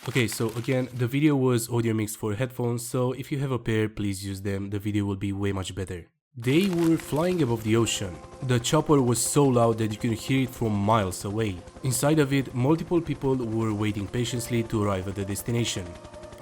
Okay, so again, the video was audio mixed for headphones, so if you have a pair, please use them, the video will be way much better. They were flying above the ocean. The chopper was so loud that you could hear it from miles away. Inside of it, multiple people were waiting patiently to arrive at the destination.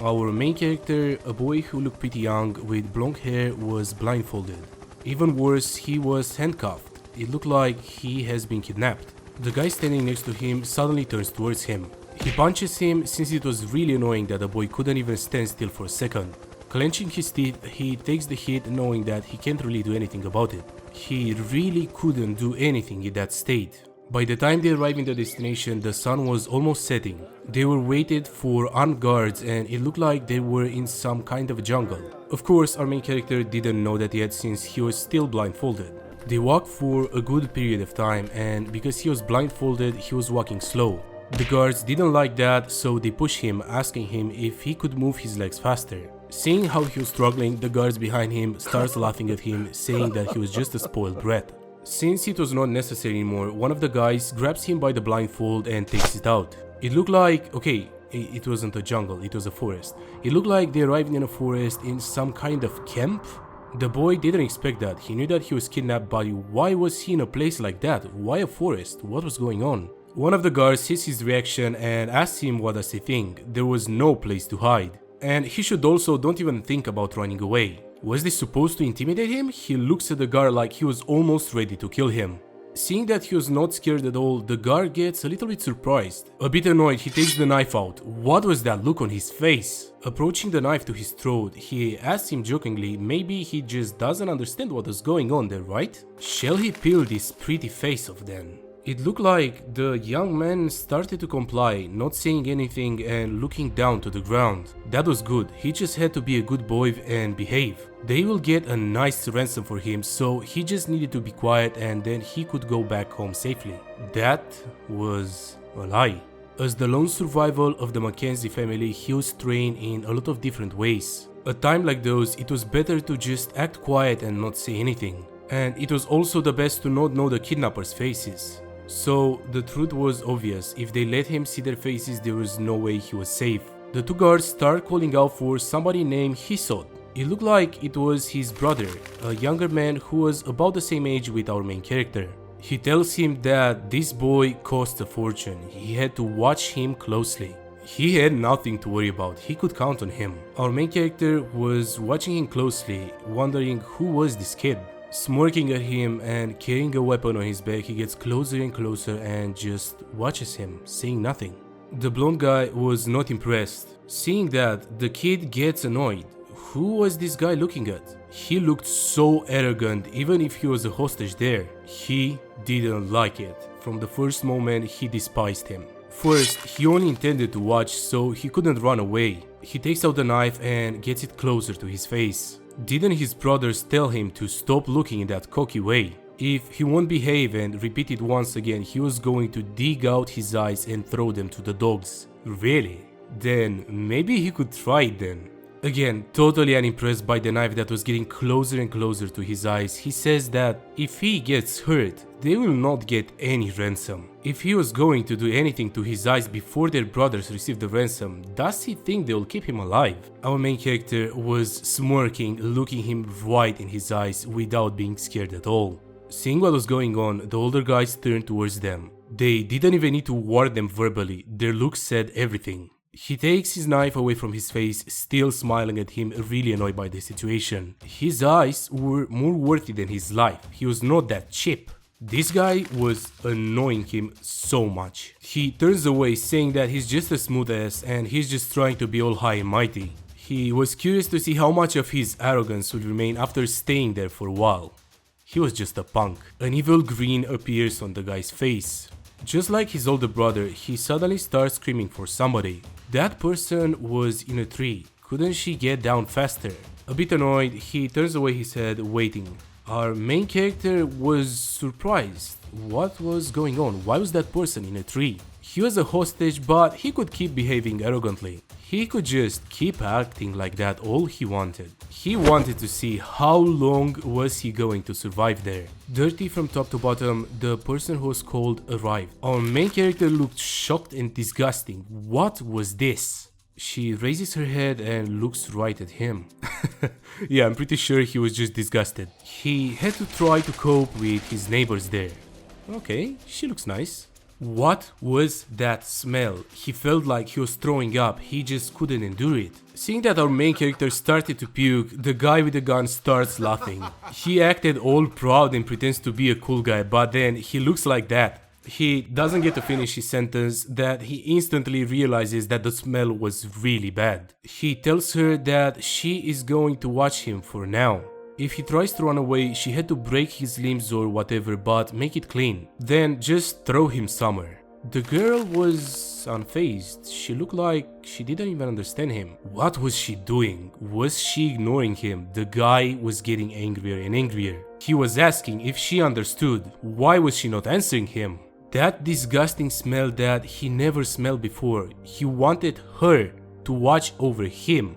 Our main character, a boy who looked pretty young with blonde hair, was blindfolded. Even worse, he was handcuffed. It looked like he has been kidnapped. The guy standing next to him suddenly turns towards him. He punches him since it was really annoying that the boy couldn't even stand still for a second. Clenching his teeth, he takes the hit knowing that he can't really do anything about it. He really couldn't do anything in that state. By the time they arrived in the destination, the sun was almost setting. They were waited for armed guards and it looked like they were in some kind of jungle. Of course, our main character didn't know that yet since he was still blindfolded. They walked for a good period of time and because he was blindfolded, he was walking slow. The guards didn't like that, so they pushed him, asking him if he could move his legs faster. Seeing how he was struggling, the guards behind him starts laughing at him, saying that he was just a spoiled brat. Since it was not necessary anymore, one of the guys grabs him by the blindfold and takes it out. It looked like, okay, it wasn't a jungle, it was a forest. It looked like they arrived in a forest in some kind of camp. The boy didn't expect that. He knew that he was kidnapped, but why was he in a place like that? Why a forest? What was going on? One of the guards sees his reaction and asks him what does he think. There was no place to hide. And he should also don't even think about running away. Was this supposed to intimidate him? He looks at the guard like he was almost ready to kill him. Seeing that he was not scared at all, the guard gets a little bit surprised. A bit annoyed, he takes the knife out. What was that look on his face? Approaching the knife to his throat, he asks him jokingly, maybe he just doesn't understand what is going on there, right? Shall he peel this pretty face off then? It looked like the young man started to comply, not saying anything and looking down to the ground. That was good, he just had to be a good boy and behave. They will get a nice ransom for him, so he just needed to be quiet and then he could go back home safely. That was a lie. As the lone survival of the Mackenzie family, he was trained in a lot of different ways. At times like those, it was better to just act quiet and not say anything. And it was also the best to not know the kidnappers' faces. So the truth was obvious, if they let him see their faces there was no way he was safe. The two guards start calling out for somebody named Hisod. It looked like it was his brother, a younger man who was about the same age with our main character. He tells him that this boy cost a fortune, he had to watch him closely. He had nothing to worry about, he could count on him. Our main character was watching him closely, wondering who was this kid. Smirking at him and carrying a weapon on his back, he gets closer and closer and just watches him, saying nothing. The blonde guy was not impressed. Seeing that, the kid gets annoyed. Who was this guy looking at? He looked so arrogant, even if he was a hostage there. He didn't like it. From the first moment, he despised him. First, he only intended to watch, so he couldn't run away. He takes out the knife and gets it closer to his face. Didn't his brothers tell him to stop looking in that cocky way? If he won't behave and repeat it once again, he was going to dig out his eyes and throw them to the dogs. Really? Then maybe he could try it then. Again, totally unimpressed by the knife that was getting closer and closer to his eyes, he says that if he gets hurt, they will not get any ransom. If he was going to do anything to his eyes before their brothers received the ransom, does he think they will keep him alive? Our main character was smirking, looking him right in his eyes without being scared at all. Seeing what was going on, the older guys turned towards them. They didn't even need to warn them verbally, their looks said everything. He takes his knife away from his face, still smiling at him, really annoyed by the situation. His eyes were more worthy than his life, he was not that cheap. This guy was annoying him so much. He turns away saying that he's just a smooth ass and he's just trying to be all high and mighty. He was curious to see how much of his arrogance would remain after staying there for a while. He was just a punk. An evil grin appears on the guy's face. Just like his older brother, he suddenly starts screaming for somebody. That person was in a tree. Couldn't she get down faster? A bit annoyed, he turns away his head, waiting. Our main character was surprised. What was going on? Why was that person in a tree? He was a hostage, but he could keep behaving arrogantly. He could just keep acting like that all he wanted. He wanted to see how long was he going to survive there. Dirty from top to bottom, the person who was called arrived. Our main character looked shocked and disgusting. What was this? She raises her head and looks right at him. Yeah, I'm pretty sure he was just disgusted. He had to try to cope with his neighbors there. Okay, she looks nice. What was that smell? He felt like he was throwing up, he just couldn't endure it. Seeing that our main character started to puke, the guy with the gun starts laughing. He acted all proud and pretends to be a cool guy, but then he looks like that. He doesn't get to finish his sentence that he instantly realizes that the smell was really bad. He tells her that she is going to watch him for now. If he tries to run away, she had to break his limbs or whatever, but make it clean. Then just throw him somewhere. The girl was unfazed. She looked like she didn't even understand him. What was she doing? Was she ignoring him? The guy was getting angrier and angrier. He was asking if she understood. Why was she not answering him? That disgusting smell that he never smelled before. He wanted her to watch over him.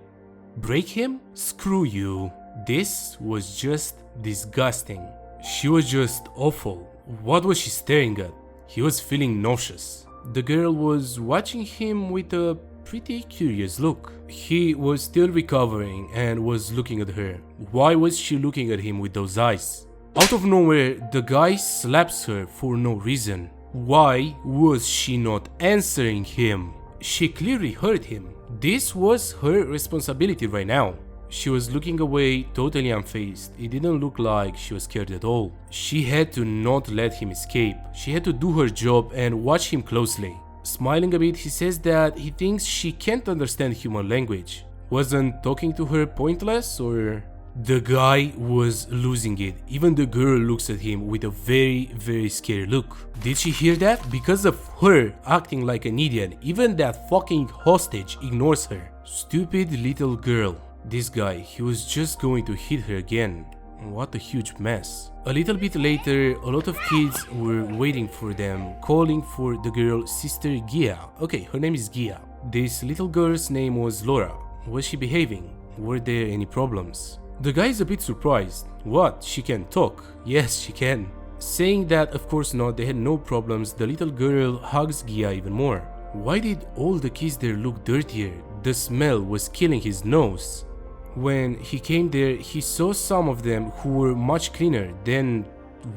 Break him? Screw you. This was just disgusting. She was just awful. What was she staring at? He was feeling nauseous. The girl was watching him with a pretty curious look. He was still recovering and was looking at her. Why was she looking at him with those eyes? Out of nowhere, the guy slaps her for no reason. Why was she not answering him? She clearly hurt him. This was her responsibility right now. She was looking away, totally unfazed. It didn't look like she was scared at all. She had to not let him escape. She had to do her job and watch him closely. Smiling a bit, he says that he thinks she can't understand human language. Wasn't talking to her pointless, or... The guy was losing it. Even the girl looks at him with a very scared look. Did she hear that? Because of her acting like an idiot, even that fucking hostage ignores her. Stupid little girl. This guy, he was just going to hit her again. What a huge mess. A little bit later, a lot of kids were waiting for them, calling for the girl Sister Gia. Okay, her name is Gia. This little girl's name was Laura. Was she behaving? Were there any problems? The guy is a bit surprised. What? She can talk? Yes, she can. Saying that of course not, they had no problems, the little girl hugs Gia even more. Why did all the kids there look dirtier? The smell was killing his nose. When he came there, he saw some of them who were much cleaner. Then,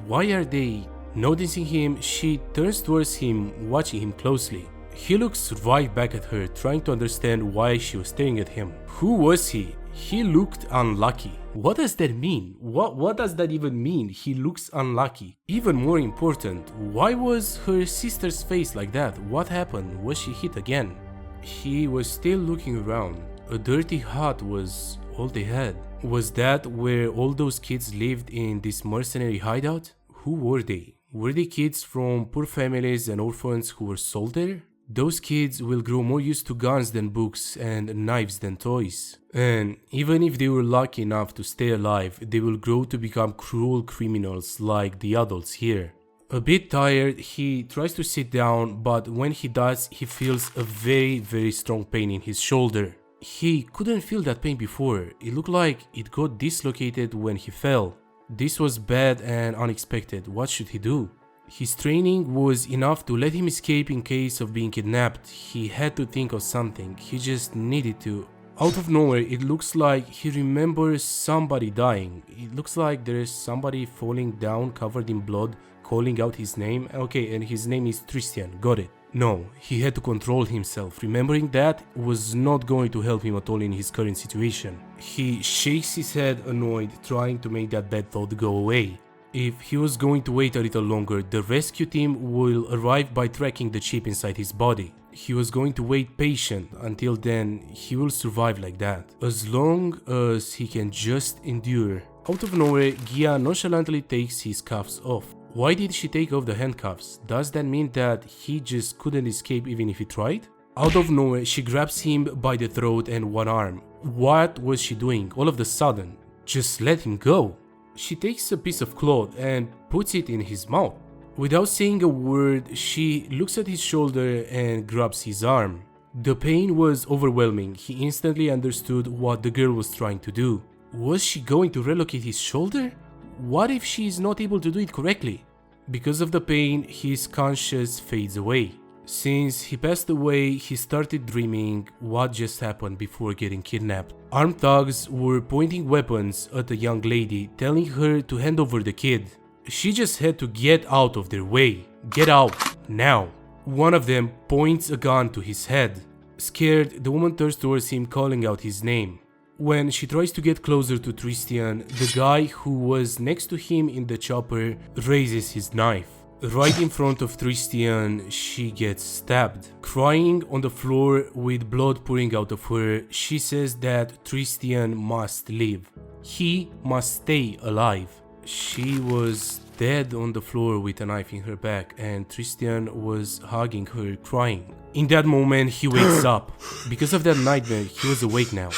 why are they noticing him? She turns towards him, watching him closely. He looks right back at her, trying to understand why she was staring at him. Who was he? He looked unlucky. What does that mean? What does that even mean? He looks unlucky. Even more important, why was her sister's face like that? What happened? Was she hit again? He was still looking around. A dirty hut was all they had. Was that where all those kids lived in this mercenary hideout? Who were they? Were they kids from poor families and orphans who were sold there? Those kids will grow more used to guns than books and knives than toys. And even if they were lucky enough to stay alive, they will grow to become cruel criminals like the adults here. A bit tired, he tries to sit down, but when he does, he feels a very strong pain in his shoulder. He couldn't feel that pain before. It looked like it got dislocated when he fell. This was bad and unexpected. What should he do? His training was enough to let him escape in case of being kidnapped. He had to think of something. He just needed to. Out of nowhere, it looks like he remembers somebody dying. It looks like there's somebody falling down covered in blood, calling out his name. Okay, and his name is Tristan. Got it. No, he had to control himself. Remembering that was not going to help him at all in his current situation. He shakes his head, annoyed, trying to make that bad thought go away. If he was going to wait a little longer, the rescue team will arrive by tracking the chip inside his body. He was going to wait patient. Until then, he will survive like that. As long as he can just endure. Out of nowhere, Gia nonchalantly takes his cuffs off. Why did she take off the handcuffs? Does that mean that he just couldn't escape even if he tried? Out of nowhere, she grabs him by the throat and one arm. What was she doing all of a sudden? Just let him go. She takes a piece of cloth and puts it in his mouth. Without saying a word, she looks at his shoulder and grabs his arm. The pain was overwhelming. He instantly understood what the girl was trying to do. Was she going to relocate his shoulder? What if she is not able to do it correctly? Because of the pain, his conscience fades away. Since he passed away, he started dreaming what just happened before getting kidnapped. Armed thugs were pointing weapons at a young lady, telling her to hand over the kid. She just had to get out of their way. Get out, now. One of them points a gun to his head. Scared, the woman turns towards him, calling out his name. When she tries to get closer to Tristan, the guy who was next to him in the chopper raises his knife. Right in front of Tristan, she gets stabbed. Crying on the floor with blood pouring out of her, she says that Tristan must live. He must stay alive. She was dead on the floor with a knife in her back, and Tristan was hugging her, crying. In that moment, he wakes up. Because of that nightmare, he was awake now.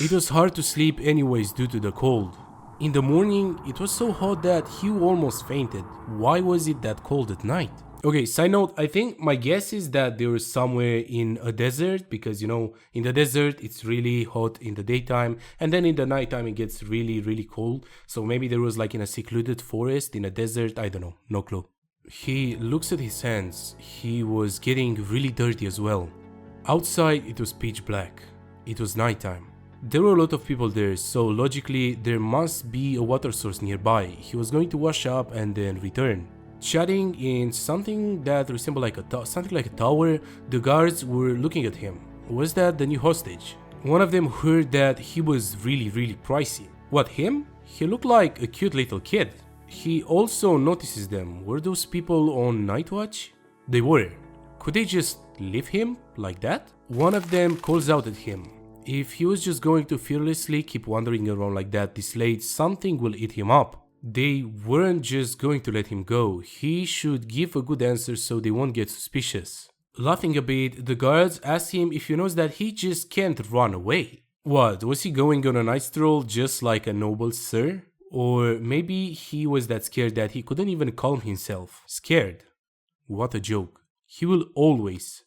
It was hard to sleep anyways due to the cold. In the morning, it was so hot that he almost fainted. Why was it that cold at night? Okay, side note, I think my guess is that they were somewhere in a desert because, in the desert it's really hot in the daytime and then in the nighttime it gets really cold. So maybe there was like in a secluded forest in a desert, I don't know, no clue. He looks at his hands. He was getting really dirty as well. Outside it was pitch black. It was nighttime. There were a lot of people there, so logically there must be a water source nearby. He was going to wash up and then return. Chatting in something that resembled like a tower, the guards were looking at him. Was that the new hostage? One of them heard that he was really pricey. What, him? He looked like a cute little kid. He also notices them. Were those people on night watch? They were. Could they just leave him like that? One of them calls out at him. If he was just going to fearlessly keep wandering around like that this late, something will eat him up. They weren't just going to let him go. He should give a good answer so they won't get suspicious. Laughing a bit, the guards asked him if he knows that he just can't run away. What, was he going on a night stroll just like a noble sir? Or maybe he was that scared that he couldn't even calm himself. Scared? What a joke. He will always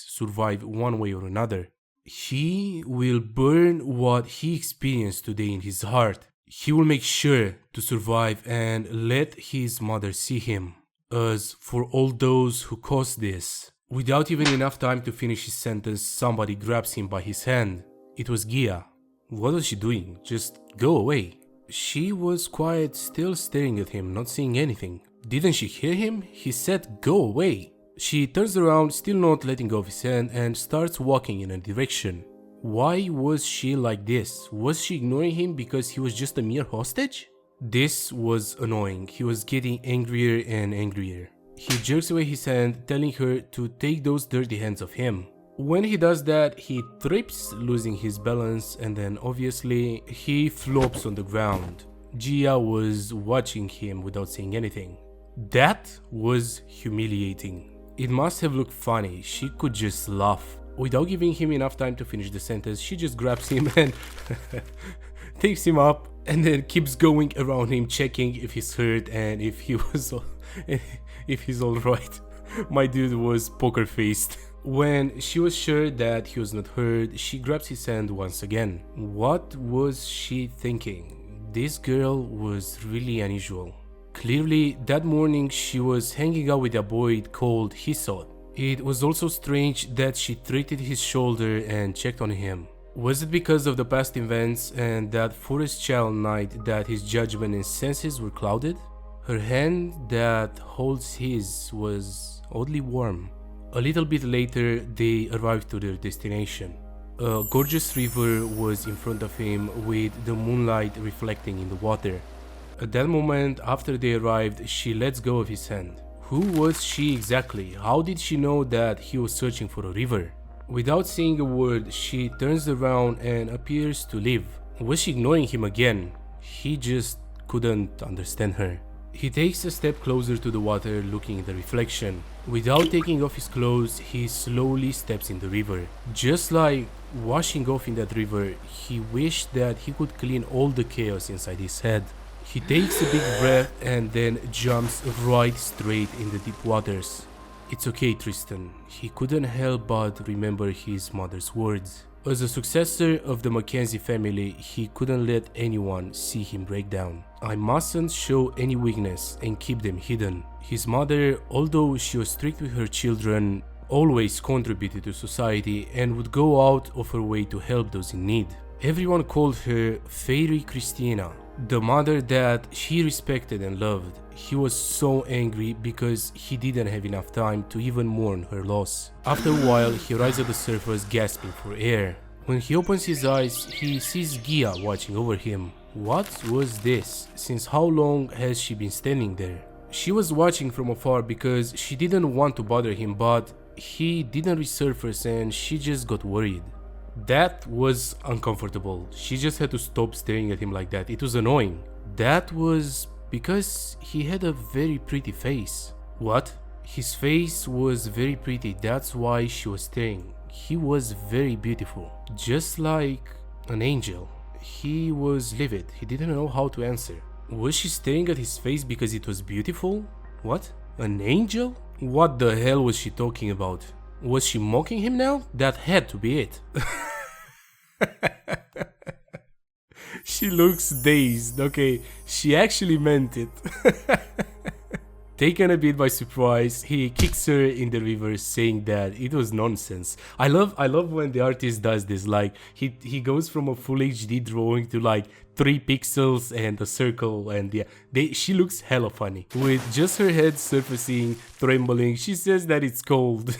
survive one way or another. He will burn what he experienced today in his heart. He will make sure to survive and let his mother see him. As for all those who caused this, without even enough time to finish his sentence, somebody grabs him by his hand. It was Gia. What was she doing? Just go away. She was quiet, still staring at him, not saying anything. Didn't she hear him? He said go away. She turns around, still not letting go of his hand, and starts walking in a direction. Why was she like this? Was she ignoring him because he was just a mere hostage? This was annoying. He was getting angrier and angrier. He jerks away his hand, telling her to take those dirty hands off him. When he does that, he trips, losing his balance, and then obviously he flops on the ground. Gia was watching him without saying anything. That was humiliating. It must have looked funny. She could just laugh. Without giving him enough time to finish the sentence, she just grabs him and takes him up and then keeps going around him, checking if he's hurt and if he's alright. My dude was poker faced. When she was sure that he was not hurt, she grabs his hand once again. What was she thinking? This girl was really unusual. Clearly, that morning she was hanging out with a boy called Hisot. It was also strange that she treated his shoulder and checked on him. Was it because of the past events and that forest child night that his judgment and senses were clouded? Her hand that holds his was oddly warm. A little bit later, they arrived to their destination. A gorgeous river was in front of him with the moonlight reflecting in the water. At that moment, after they arrived, she lets go of his hand. Who was she exactly? How did she know that he was searching for a river? Without saying a word, she turns around and appears to leave. Was she ignoring him again? He just couldn't understand her. He takes a step closer to the water, looking at the reflection. Without taking off his clothes, he slowly steps in the river. Just like washing off in that river, he wished that he could clean all the chaos inside his head. He takes a big breath and then jumps right straight in the deep waters. It's okay, Tristan. He couldn't help but remember his mother's words. As a successor of the Mackenzie family, he couldn't let anyone see him break down. I mustn't show any weakness and keep them hidden. His mother, although she was strict with her children, always contributed to society and would go out of her way to help those in need. Everyone called her Fairy Christina, the mother that he respected and loved. He was so angry because he didn't have enough time to even mourn her loss. After a while, he rises to the surface gasping for air. When he opens his eyes, he sees Gia watching over him. What was this? Since how long has she been standing there? She was watching from afar because she didn't want to bother him, but he didn't resurface and she just got worried. That was uncomfortable. She just had to stop staring at him like that. It was annoying. That was because he had a very pretty face. What? His face was very pretty, that's why she was staring. He was very beautiful, just like an angel. He was livid. He didn't know how to answer. Was she staring at his face because it was beautiful? What? An angel? What the hell was she talking about? Was she mocking him now? That had to be it. She looks dazed. Okay, she actually meant it. Taken a bit by surprise, he kicks her in the river, saying that it was nonsense. I love when the artist does this. Like he goes from a full HD drawing to like 3 pixels and a circle, and yeah, she looks hella funny. With just her head surfacing, trembling, she says that it's cold.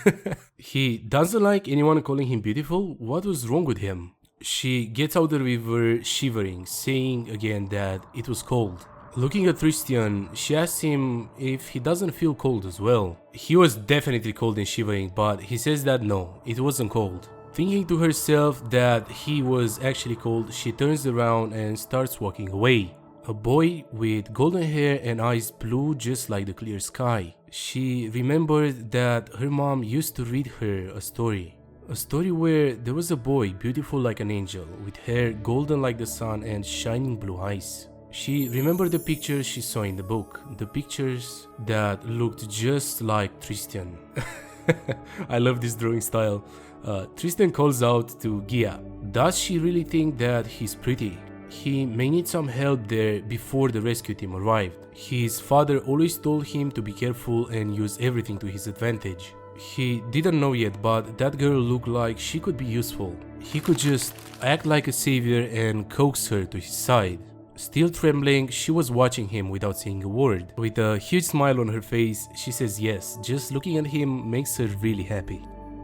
He doesn't like anyone calling him beautiful. What was wrong with him? She gets out the river shivering, saying again that it was cold. Looking at Tristan, she asks him if he doesn't feel cold as well. He was definitely cold and shivering, but he says that no, it wasn't cold. Thinking to herself that he was actually cold, she turns around and starts walking away. A boy with golden hair and eyes blue just like the clear sky. She remembered that her mom used to read her a story. A story where there was a boy beautiful like an angel, with hair golden like the sun and shining blue eyes. She remembered the pictures she saw in the book, the pictures that looked just like Tristan. I love this drawing style. Tristan calls out to Gia. Does she really think that he's pretty? He may need some help there before the rescue team arrived. His father always told him to be careful and use everything to his advantage. He didn't know yet, but that girl looked like she could be useful. He could just act like a savior and coax her to his side. Still trembling, she was watching him without saying a word. With a huge smile on her face, she says yes. Just looking at him makes her really happy.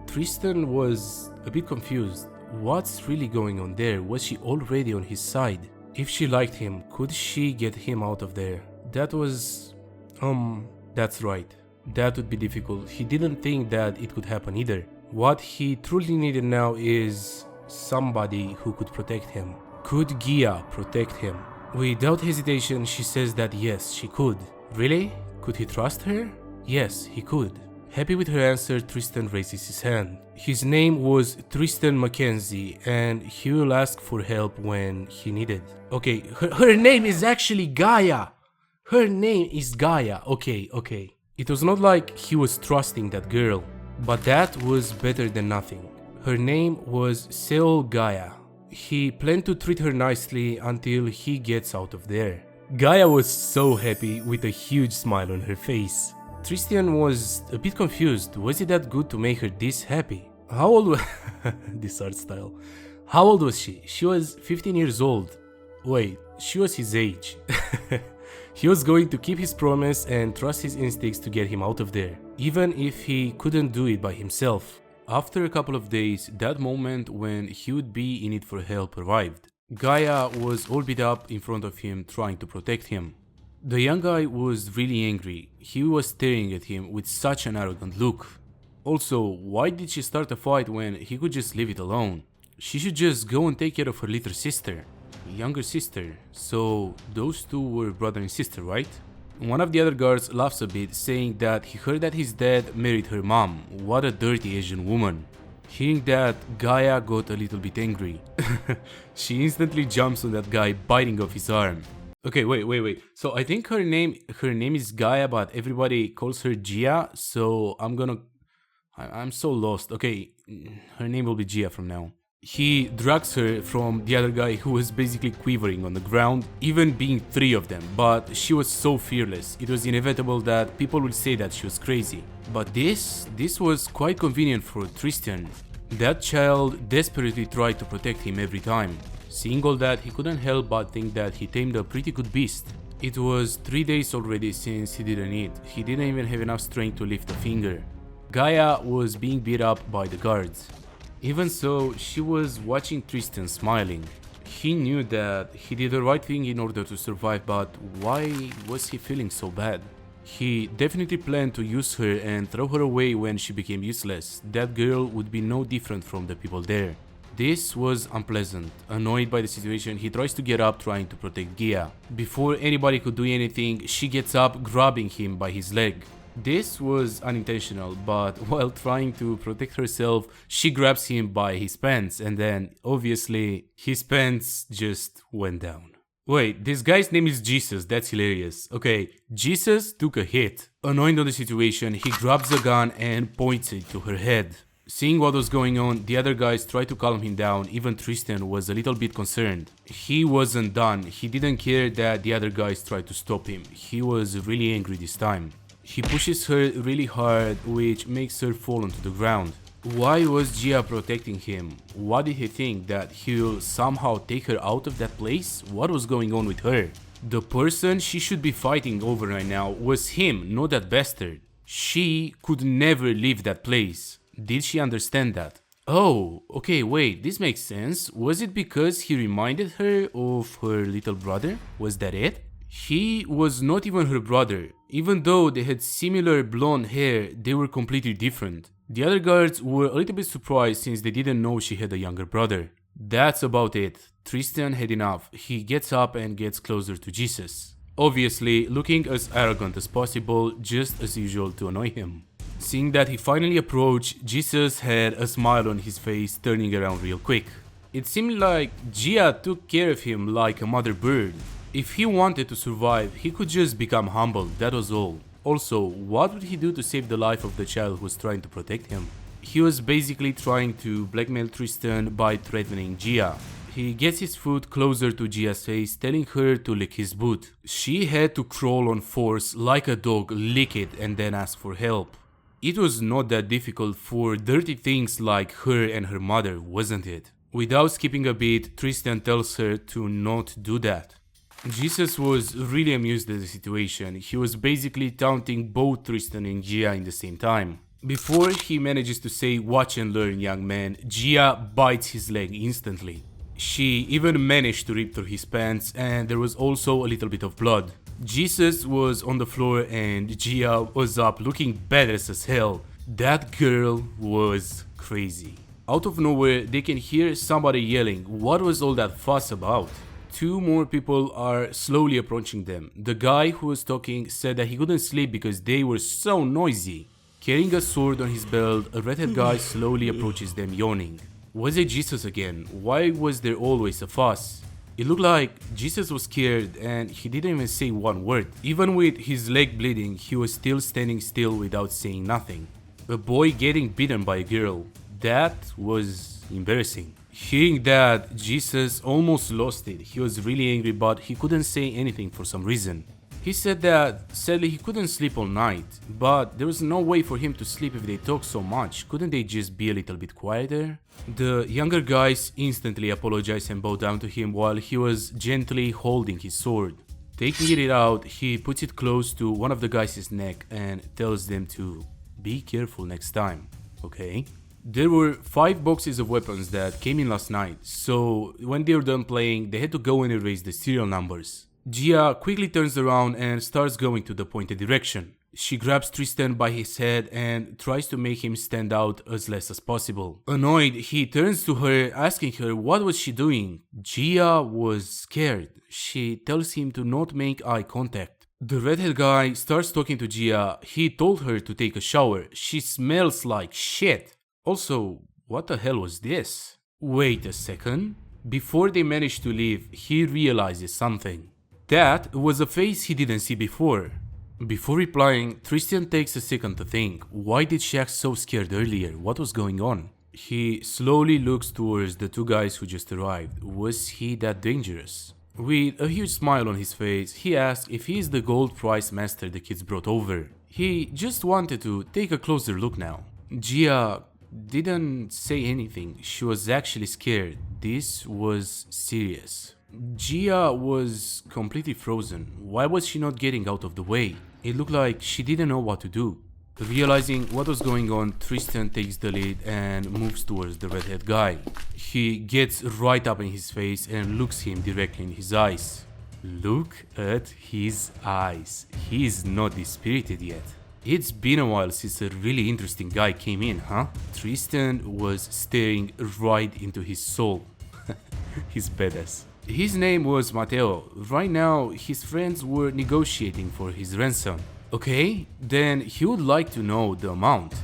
Tristan was a bit confused. What's really going on there? Was she already on his side? If she liked him, could she get him out of there? That was... that's right. That would be difficult. He didn't think that it could happen either. What he truly needed now is somebody who could protect him. Could Gia protect him? Without hesitation, she says that yes, she could. Really? Could he trust her? Yes, he could. Happy with her answer, Tristan raises his hand. His name was Tristan Mackenzie, and he will ask for help when he needed. Okay, her name is actually Gaia! Her name is Gaia, okay. It was not like he was trusting that girl, but that was better than nothing. Her name was Seol Gaia. He planned to treat her nicely until he gets out of there. Gaia was so happy with a huge smile on her face. Tristan was a bit confused. Was it that good to make her this happy? How old was... this art style. How old was she? She was 15 years old. Wait, she was his age. He was going to keep his promise and trust his instincts to get him out of there, even if he couldn't do it by himself. After a couple of days, that moment when he would be in need for help arrived. Gaia was all beat up in front of him, trying to protect him. The young guy was really angry. He was staring at him with such an arrogant look. Also, why did she start a fight when he could just leave it alone? She should just go and take care of her little sister. Younger sister. So, those two were brother and sister, right? One of the other guards laughs a bit, saying that he heard that his dad married her mom. What a dirty Asian woman. Hearing that, Gaia got a little bit angry. She instantly jumps on that guy, biting off his arm. Okay, wait. So I think her name is Gaia, but everybody calls her Gia, so I'm so lost. Okay, her name will be Gia from now. He drags her from the other guy who was basically quivering on the ground, even being three of them, but she was so fearless. It was inevitable that people would say that she was crazy. But this was quite convenient for Tristan. That child desperately tried to protect him every time. Seeing all that, he couldn't help but think that he tamed a pretty good beast. It was 3 days already since he didn't eat. He didn't even have enough strength to lift a finger. Gaia was being beat up by the guards. Even so, she was watching Tristan smiling. He knew that he did the right thing in order to survive, but why was he feeling so bad? He definitely planned to use her and throw her away when she became useless. That girl would be no different from the people there. This was unpleasant. Annoyed by the situation, he tries to get up trying to protect Gia. Before anybody could do anything, she gets up grabbing him by his leg. This was unintentional, but while trying to protect herself, she grabs him by his pants and then, obviously, his pants just went down. Wait, this guy's name is Jesus, that's hilarious. Okay, Jesus took a hit. Annoyed on the situation, he grabs a gun and points it to her head. Seeing what was going on, the other guys tried to calm him down. Even Tristan was a little bit concerned. He wasn't done. He didn't care that the other guys tried to stop him. He was really angry this time. He pushes her really hard, which makes her fall onto the ground. Why was Gia protecting him? What did he think? That he'll somehow take her out of that place? What was going on with her? The person she should be fighting over right now was him, not that bastard. She could never leave that place. Did she understand that? Oh, okay, wait, this makes sense. Was it because he reminded her of her little brother? Was that it? He was not even her brother. Even though they had similar blonde hair, they were completely different. The other guards were a little bit surprised since they didn't know she had a younger brother. That's about it. Tristan had enough. He gets up and gets closer to Jesus. Obviously, looking as arrogant as possible, just as usual to annoy him. Seeing that he finally approached, Jesus had a smile on his face, turning around real quick. It seemed like Gia took care of him like a mother bird. If he wanted to survive, he could just become humble, that was all. Also, what would he do to save the life of the child who was trying to protect him? He was basically trying to blackmail Tristan by threatening Gia. He gets his foot closer to Gia's face, telling her to lick his boot. She had to crawl on force like a dog, lick it and then ask for help. It was not that difficult for dirty things like her and her mother, wasn't it? Without skipping a beat, Tristan tells her to not do that. Jesus was really amused at the situation. He was basically taunting both Tristan and Gia in the same time. Before he manages to say "watch and learn, young man," Gia bites his leg instantly. She even managed to rip through his pants, and there was also a little bit of blood. Jesus was on the floor and Gia was up looking badass as hell. That girl was crazy. Out of nowhere, they can hear somebody yelling. What was all that fuss about? Two more people are slowly approaching them. The guy who was talking said that he couldn't sleep because they were so noisy. Carrying a sword on his belt, a redhead guy slowly approaches them yawning. Was it Jesus again? Why was there always a fuss? It looked like Jesus was scared and he didn't even say one word. Even with his leg bleeding, he was still standing still without saying nothing. A boy getting beaten by a girl. That was embarrassing. Hearing that, Jesus almost lost it. He was really angry, but he couldn't say anything for some reason. He said that sadly he couldn't sleep all night, but there was no way for him to sleep if they talked so much. Couldn't they just be a little bit quieter? The younger guys instantly apologized and bowed down to him while he was gently holding his sword. Taking it out, he puts it close to one of the guys' neck and tells them to be careful next time, okay? There were 5 boxes of weapons that came in last night, so when they were done playing, they had to go and erase the serial numbers. Gia quickly turns around and starts going to the pointed direction. She grabs Tristan by his head and tries to make him stand out as less as possible. Annoyed, he turns to her, asking her what was she doing. Gia was scared. She tells him to not make eye contact. The redhead guy starts talking to Gia. He told her to take a shower. She smells like shit. Also, what the hell was this? Wait a second. Before they managed to leave, he realizes something. That was a face he didn't see before. Before replying, Tristan takes a second to think. Why did she act so scared earlier? What was going on? He slowly looks towards the two guys who just arrived. Was he that dangerous? With a huge smile on his face, he asks if he is the gold prize master the kids brought over. He just wanted to take a closer look now. Gia didn't say anything. She was actually scared. This was serious. Gia was completely frozen. Why was she not getting out of the way? It looked like she didn't know what to do. Realizing what was going on, Tristan takes the lead and moves towards the redhead guy. He gets right up in his face and looks him directly in his eyes. Look at his eyes. He is not dispirited yet. It's been a while since a really interesting guy came in, huh? Tristan was staring right into his soul. He's badass. His name was Mateo. Right now, his friends were negotiating for his ransom. Okay, then he would like to know the amount.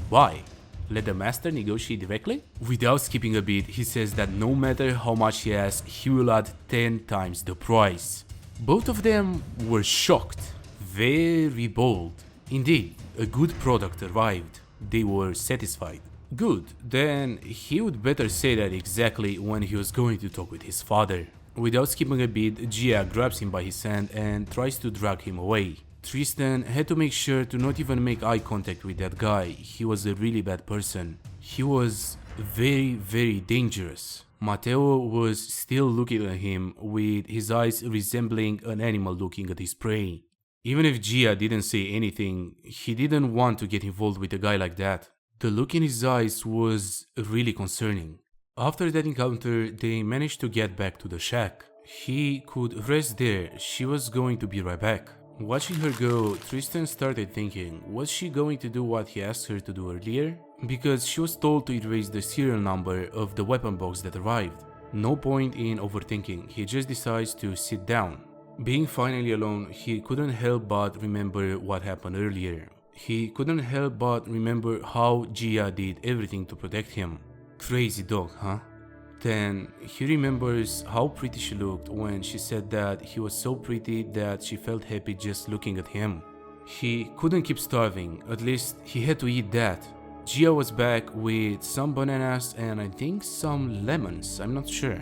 Why? Let the master negotiate directly? Without skipping a beat, he says that no matter how much he asks, he will add 10 times the price. Both of them were shocked. Very bold. Indeed, a good product arrived. They were satisfied. Good, then he would better say that exactly when he was going to talk with his father. Without skipping a beat, Gia grabs him by his hand and tries to drag him away. Tristan had to make sure to not even make eye contact with that guy. He was a really bad person. He was very dangerous. Mateo was still looking at him with his eyes resembling an animal looking at his prey. Even if Gia didn't say anything, he didn't want to get involved with a guy like that. The look in his eyes was really concerning. After that encounter, they managed to get back to the shack. He could rest there. She was going to be right back. Watching her go, Tristan started thinking, was she going to do what he asked her to do earlier? Because she was told to erase the serial number of the weapon box that arrived. No point in overthinking, he just decides to sit down. Being finally alone, he couldn't help but remember what happened earlier. He couldn't help but remember how Gia did everything to protect him. Crazy dog, huh? Then he remembers how pretty she looked when she said that he was so pretty that she felt happy just looking at him. He couldn't keep starving, at least he had to eat that. Gia was back with some bananas and I think some lemons, I'm not sure.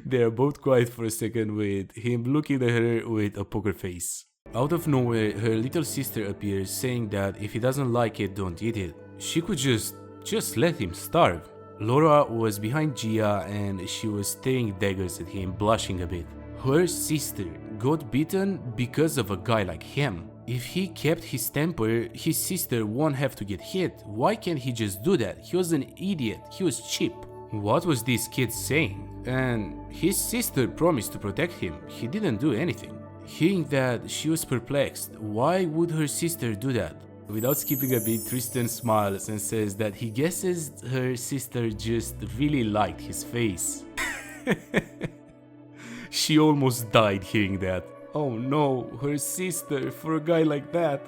They are both quiet for a second with him looking at her with a poker face. Out of nowhere, her little sister appears saying that if he doesn't like it, don't eat it. She could just let him starve. Laura was behind Gia and she was staring daggers at him, blushing a bit. Her sister got beaten because of a guy like him. If he kept his temper, his sister won't have to get hit. Why can't he just do that? He was an idiot. He was cheap. What was this kid saying? And his sister promised to protect him. He didn't do anything. Hearing that, she was perplexed. Why would her sister do that? Without skipping a beat, Tristan smiles and says that he guesses her sister just really liked his face. She almost died hearing that. Oh no, her sister for a guy like that.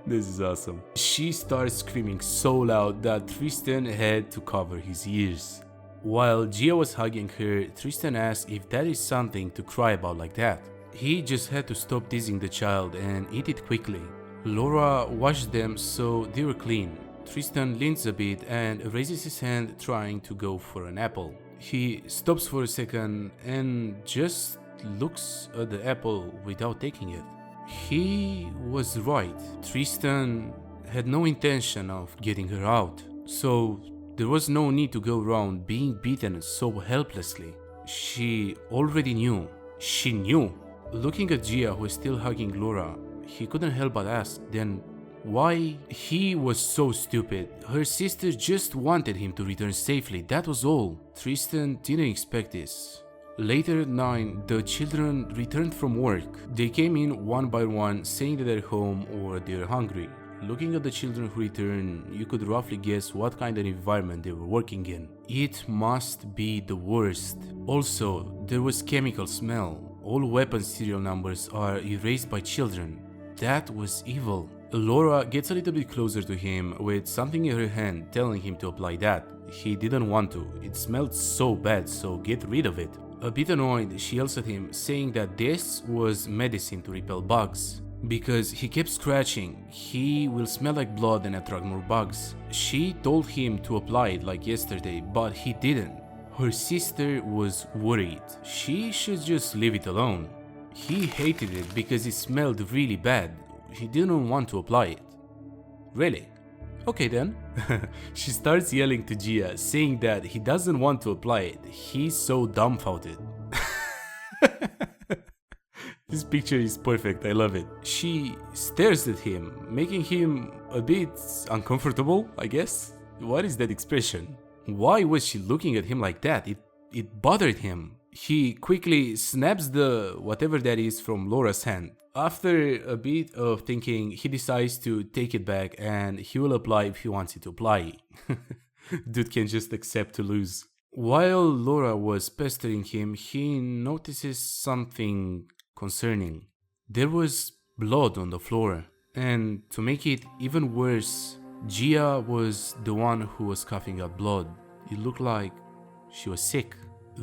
This is awesome. She starts screaming so loud that Tristan had to cover his ears. While Gia was hugging her, Tristan asked if that is something to cry about like that. He just had to stop teasing the child and eat it quickly. Laura washed them so they were clean. Tristan leans a bit and raises his hand trying to go for an apple. He stops for a second and just looks at the apple without taking it. He was right. Tristan had no intention of getting her out, so there was no need to go around being beaten so helplessly. She already knew. She knew. Looking at Gia, who was still hugging Laura, he couldn't help but ask, then why? He was so stupid. Her sister just wanted him to return safely, that was all. Tristan didn't expect this. Later at 9, the children returned from work. They came in one by one saying that they're home or they're hungry. Looking at the children who returned, you could roughly guess what kind of environment they were working in. It must be the worst. Also, there was chemical smell. All weapon serial numbers are erased by children. That was evil. Laura gets a little bit closer to him with something in her hand telling him to apply that. He didn't want to. It smelled so bad, so get rid of it. A bit annoyed, she yells at him, saying that this was medicine to repel bugs. because he kept scratching. He will smell like blood and attract more bugs. She told him to apply it like yesterday, but he didn't. Her sister was worried. She should just leave it alone. He hated it because it smelled really bad. He didn't want to apply it. Really? Okay then. She starts yelling to Gia, saying that he doesn't want to apply it. He's so dumbfounded. This picture is perfect, I love it. She stares at him, making him a bit uncomfortable, I guess? What is that expression? Why was she looking at him like that? It bothered him. He quickly snaps the whatever that is from Laura's hand. After a bit of thinking, he decides to take it back and he will apply if he wants it to apply. Dude can just accept to lose. While Laura was pestering him, he notices something concerning. There was blood on the floor, and to make it even worse, Gia was the one who was coughing up blood. It looked like she was sick.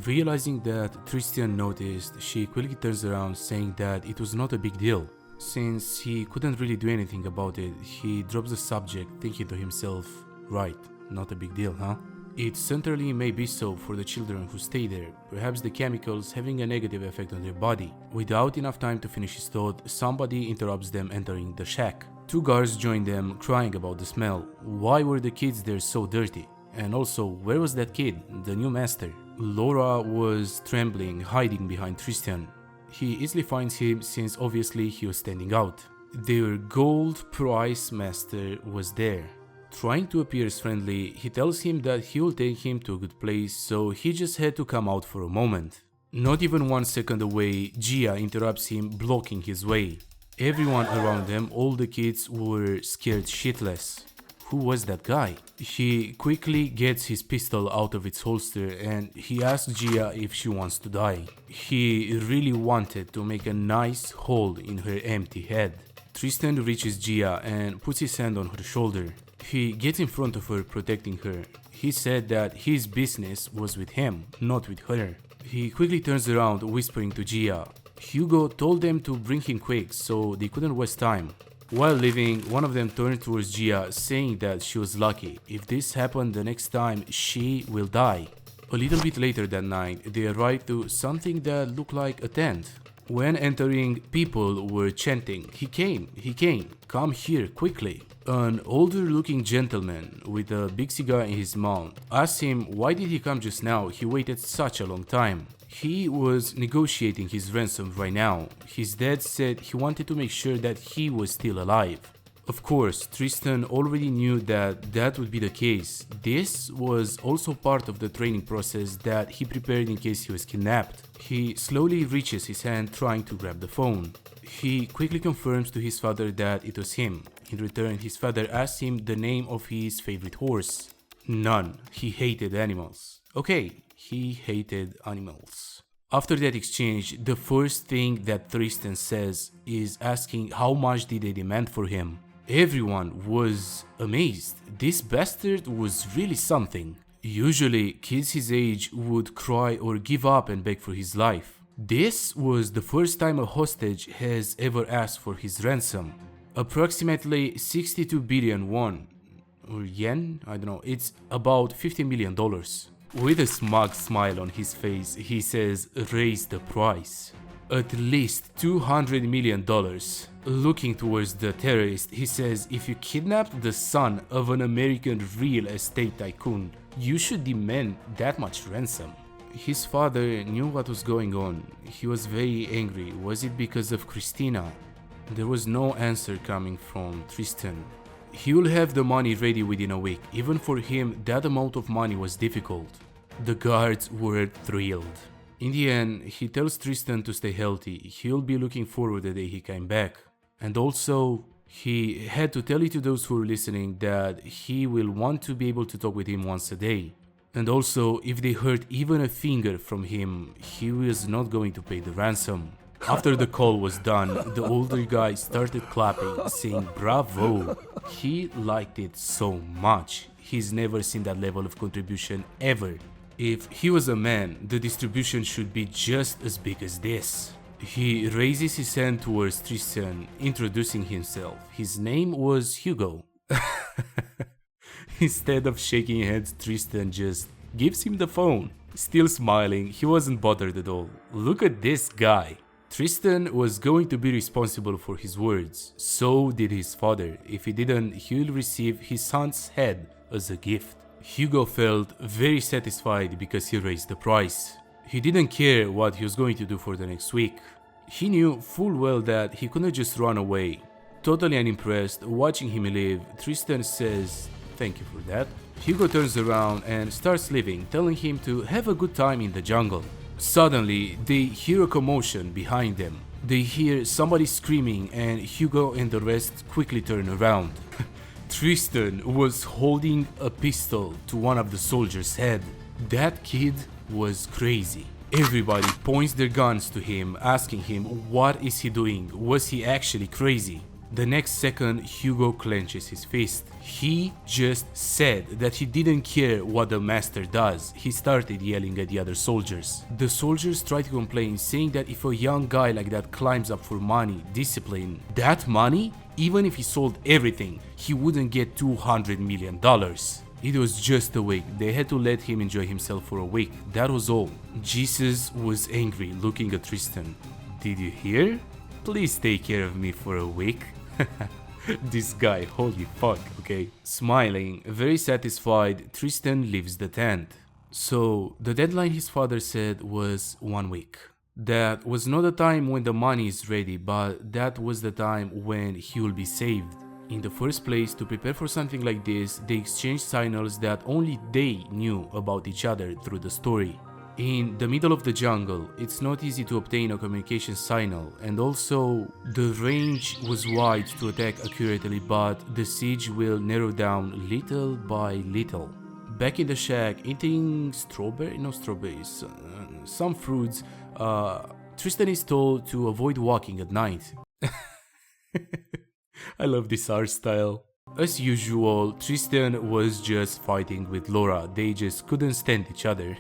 Realizing that Tristan noticed, she quickly turns around saying that it was not a big deal. Since he couldn't really do anything about it, he drops the subject thinking to himself, right, not a big deal, huh? It certainly may be so for the children who stay there, perhaps the chemicals having a negative effect on their body. Without enough time to finish his thought, somebody interrupts them entering the shack. Two guards join them, crying about the smell. Why were the kids there so dirty? And also, where was that kid, the new master? Laura was trembling, hiding behind Tristan. He easily finds him since obviously he was standing out. Their gold prize master was there. Trying to appear friendly, he tells him that he will take him to a good place, so he just had to come out for a moment. Not even 1 second away, Gia interrupts him, blocking his way. Everyone around them, all the kids, were scared shitless. Who was that guy? He quickly gets his pistol out of its holster and he asks Gia if she wants to die. He really wanted to make a nice hole in her empty head. Tristan reaches Gia and puts his hand on her shoulder. He gets in front of her, protecting her. He said that his business was with him, not with her. He quickly turns around, whispering to Gia. Hugo told them to bring him quick, so they couldn't waste time. While leaving, one of them turned towards Gia, saying that she was lucky. If this happened the next time, she will die. A little bit later that night, they arrived to something that looked like a tent. When entering, people were chanting, he came, come here quickly." An older-looking gentleman with a big cigar in his mouth asked him why did he come just now, he waited such a long time. He was negotiating his ransom right now. His dad said he wanted to make sure that he was still alive. Of course, Tristan already knew that that would be the case. This was also part of the training process that he prepared in case he was kidnapped. He slowly reaches his hand trying to grab the phone. He quickly confirms to his father that it was him. In return, his father asks him the name of his favorite horse. None. He hated animals. Okay, he hated animals. After that exchange, the first thing that Tristan says is asking how much did they demand for him. Everyone was amazed. This bastard was really something. Usually, kids his age would cry or give up and beg for his life. This was the first time a hostage has ever asked for his ransom. Approximately 62 billion won, or yen, I don't know, it's about $50 million. With a smug smile on his face, he says, raise the price. At least $200 million. Looking towards the terrorist, he says, if you kidnapped the son of an American real estate tycoon, you should demand that much ransom. His father knew what was going on. He was very angry. Was it because of Christina? There was no answer coming from Tristan. He will have the money ready within a week. Even for him, that amount of money was difficult. The guards were thrilled. In the end, he tells Tristan to stay healthy. He'll be looking forward the day he came back. And also, he had to tell it to those who are listening that he will want to be able to talk with him once a day. And also, if they hurt even a finger from him, he was not going to pay the ransom. After the call was done, the older guy started clapping, saying bravo. He liked it so much. He's never seen that level of contribution ever. If he was a man, the distribution should be just as big as this. He raises his hand towards Tristan, introducing himself. His name was Hugo. Instead of shaking hands, Tristan just gives him the phone. Still smiling, he wasn't bothered at all. Look at this guy. Tristan was going to be responsible for his words. So did his father. If he didn't, he will receive his son's head as a gift. Hugo felt very satisfied because he raised the price. He didn't care what he was going to do for the next week. He knew full well that he couldn't just run away. Totally unimpressed, watching him leave, Tristan says, "Thank you for that." Hugo turns around and starts leaving, telling him to have a good time in the jungle. Suddenly, they hear a commotion behind them. They hear somebody screaming and Hugo and the rest quickly turn around. Tristan was holding a pistol to one of the soldiers' head. That kid was crazy. Everybody points their guns to him, asking him what is he doing, was he actually crazy? The next second, Hugo clenches his fist. He just said that he didn't care what the master does. He started yelling at the other soldiers. The soldiers try to complain, saying that if a young guy like that climbs up for money, discipline, that money, even if he sold everything, he wouldn't get $200 million. It was just a week. They had to let him enjoy himself for a week. That was all. Jesus was angry, looking at Tristan. "Did you hear? Please take care of me for a week." This guy, holy fuck, okay? Smiling, very satisfied, Tristan leaves the tent. So, the deadline his father said was 1 week. That was not the time when the money is ready, but that was the time when he will be saved. In the first place, to prepare for something like this, they exchanged signals that only they knew about each other through the story. In the middle of the jungle, it's not easy to obtain a communication signal, and also the range was wide to attack accurately, but the siege will narrow down little by little. Back in the shack, eating strawberries, some fruits, Tristan is told to avoid walking at night. I love this art style. As usual, Tristan was just fighting with Laura, they just couldn't stand each other.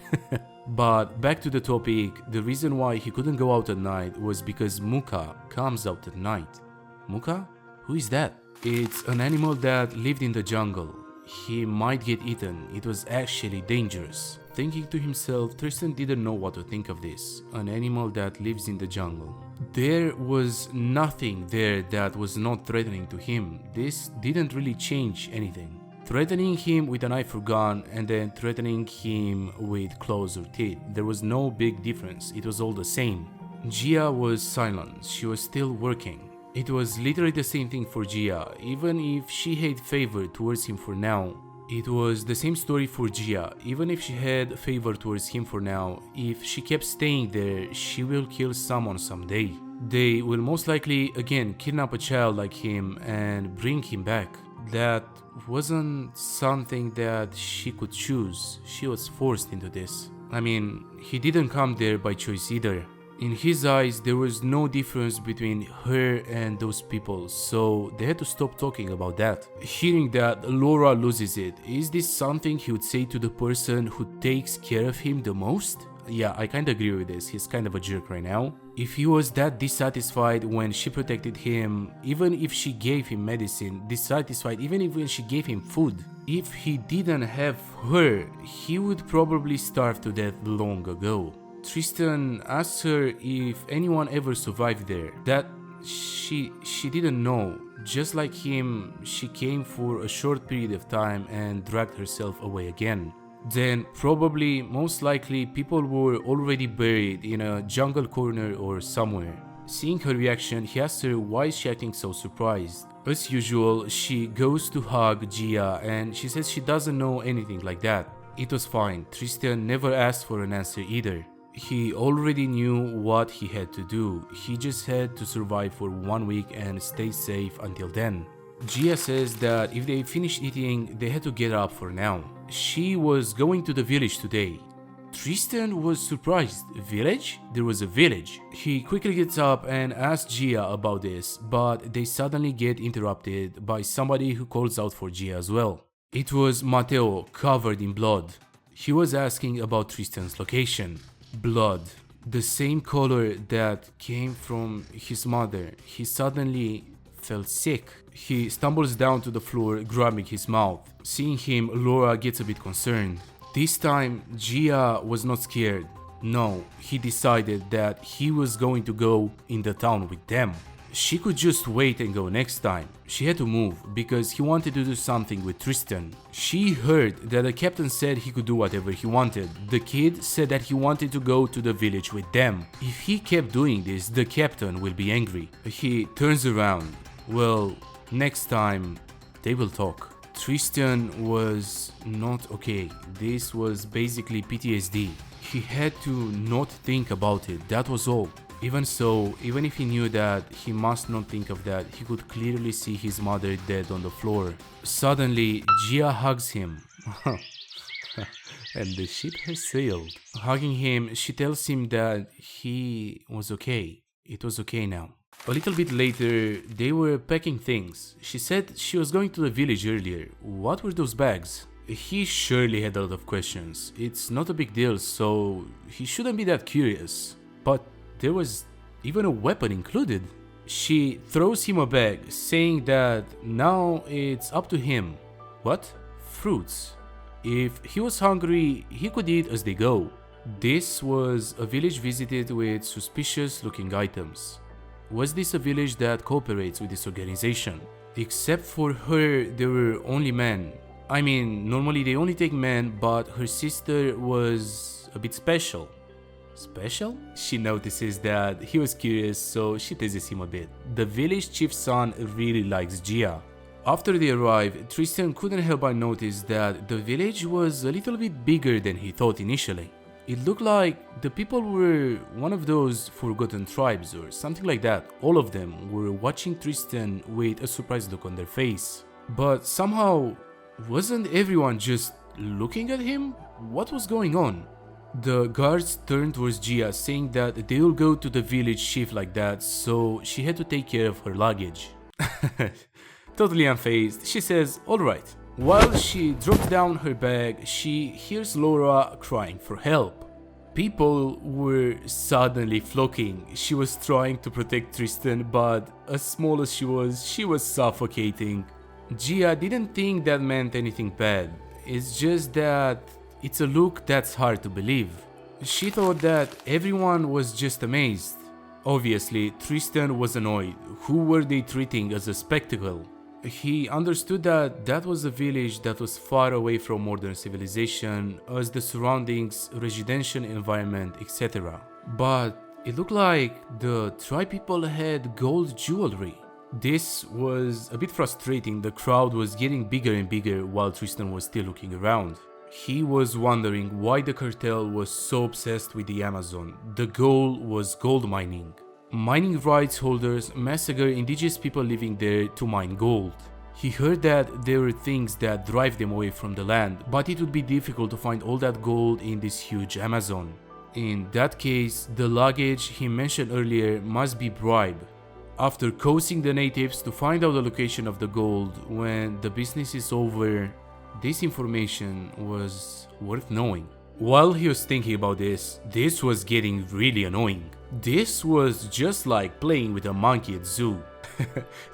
But back to the topic, the reason why he couldn't go out at night was because Muka comes out at night. Muka? Who is that? It's an animal that lived in the jungle. He might get eaten, it was actually dangerous. Thinking to himself, Tristan didn't know what to think of this. An animal that lives in the jungle. There was nothing there that was not threatening to him. This didn't really change anything. Threatening him with a knife or gun and then threatening him with claws or teeth. There was no big difference, it was all the same. Gia was silent, she was still working. It was literally the same thing for Gia, even if she had favor towards him for now. It was the same story for Gia, even if she had favor towards him for now, if she kept staying there, she will kill someone someday. They will most likely again kidnap a child like him and bring him back. That wasn't something that she could choose, she was forced into this. I mean, he didn't come there by choice either. In his eyes, there was no difference between her and those people, so they had to stop talking about that. Hearing that Laura loses it, is this something he would say to the person who takes care of him the most? Yeah, I kinda agree with this, he's kind of a jerk right now. If he was that dissatisfied when she protected him, even if she gave him medicine, dissatisfied even if when she gave him food, if he didn't have her, he would probably starve to death long ago. Tristan asked her if anyone ever survived there. That she didn't know. Just like him, she came for a short period of time and dragged herself away again. Then probably, most likely, people were already buried in a jungle corner or somewhere. Seeing her reaction, he asked her why is she acting so surprised. As usual, she goes to hug Gia and she says she doesn't know anything like that. It was fine, Tristan never asked for an answer either. He already knew what he had to do, he just had to survive for 1 week and stay safe until then. Gia says that if they finished eating, they had to get up for now. She was going to the village today. Tristan was surprised. Village? There was a village. He quickly gets up and asks Gia about this, but they suddenly get interrupted by somebody who calls out for Gia as well. It was Mateo, covered in blood. He was asking about Tristan's location. Blood. the same color that came from his mother. He suddenly felt sick. He stumbles down to the floor, grabbing his mouth. Seeing him, Laura gets a bit concerned. This time, Gia was not scared. No, he decided that he was going to go in the town with them. She could just wait and go next time. She had to move because he wanted to do something with Tristan. She heard that the captain said he could do whatever he wanted. The kid said that he wanted to go to the village with them. If he kept doing this, the captain will be angry. He turns around. Well, next time they will talk. Tristan was not okay. This was basically PTSD. He had to not think about it, that was all. Even so, even if he knew that he must not think of that, he could clearly see his mother dead on the floor. Suddenly, Gia hugs him. And the ship has sailed. Hugging him, she tells him that he was okay. It was okay now. A little bit later, they were packing things. She said she was going to the village earlier. What were those bags? He surely had a lot of questions. It's not a big deal, so he shouldn't be that curious. But there was even a weapon included. She throws him a bag, saying that now it's up to him. What? Fruits. If he was hungry, he could eat as they go. This was a village visited with suspicious looking items. Was this a village that cooperates with this organization? Except for her, there were only men. I mean, normally they only take men, but her sister was a bit special. Special? She notices that he was curious, so she teases him a bit. The village chief's son really likes Gia. After they arrive, Tristan couldn't help but notice that the village was a little bit bigger than he thought initially. It looked like the people were one of those forgotten tribes or something like that. All of them were watching Tristan with a surprised look on their face. But somehow, wasn't everyone just looking at him? What was going on? The guards turned towards Gia, saying that they will go to the village chief like that, so she had to take care of her luggage. Totally unfazed, she says, alright. While she drops down her bag, she hears Laura crying for help. People were suddenly flocking. She was trying to protect Tristan, but as small as she was suffocating. Gia didn't think that meant anything bad. It's just that it's a look that's hard to believe. She thought that everyone was just amazed. Obviously, Tristan was annoyed. Who were they treating as a spectacle? He understood that that was a village that was far away from modern civilization, as the surroundings, residential environment, etc. But it looked like the tribe people had gold jewelry. This was a bit frustrating. The crowd was getting bigger and bigger while Tristan was still looking around. He was wondering why the cartel was so obsessed with the Amazon. The goal was gold mining. Mining rights holders massacre indigenous people living there to mine gold. He heard that there were things that drive them away from the land, but it would be difficult to find all that gold in this huge Amazon. In that case, the luggage he mentioned earlier must be bribed. After coaxing the natives to find out the location of the gold when the business is over, this information was worth knowing. While he was thinking about this was getting really annoying. This was just like playing with a monkey at zoo.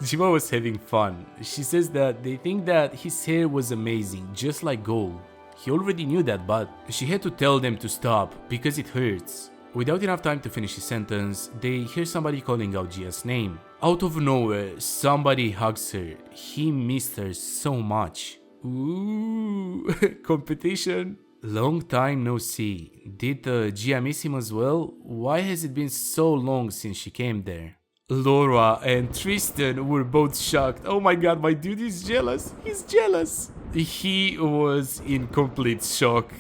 Jima was having fun. She says that they think that his hair was amazing, just like gold. He already knew that, but she had to tell them to stop because it hurts. Without enough time to finish his sentence, they hear somebody calling out Gia's name. Out of nowhere, somebody hugs her. He missed her so much. Ooh, competition. Long time no see. Did Gia miss him as well? Why has it been so long since she came there? Laura and Tristan were both shocked. Oh my god, my dude is jealous. He's jealous. He was in complete shock.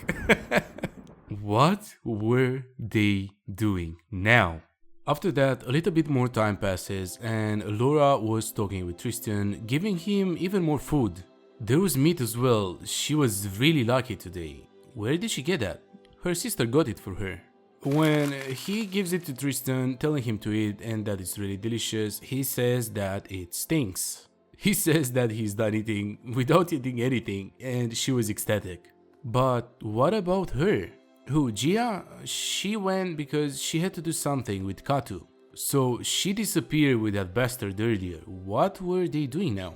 What were they doing now? After that, a little bit more time passes and Laura was talking with Tristan, giving him even more food. There was meat as well. She was really lucky today. Where did she get that? Her sister got it for her. When he gives it to Tristan, telling him to eat and that it's really delicious, he says that it stinks. He says that he's done eating without eating anything and she was ecstatic. But what about her? Who, Gia? She went because she had to do something with Katu. So she disappeared with that bastard earlier. What were they doing now?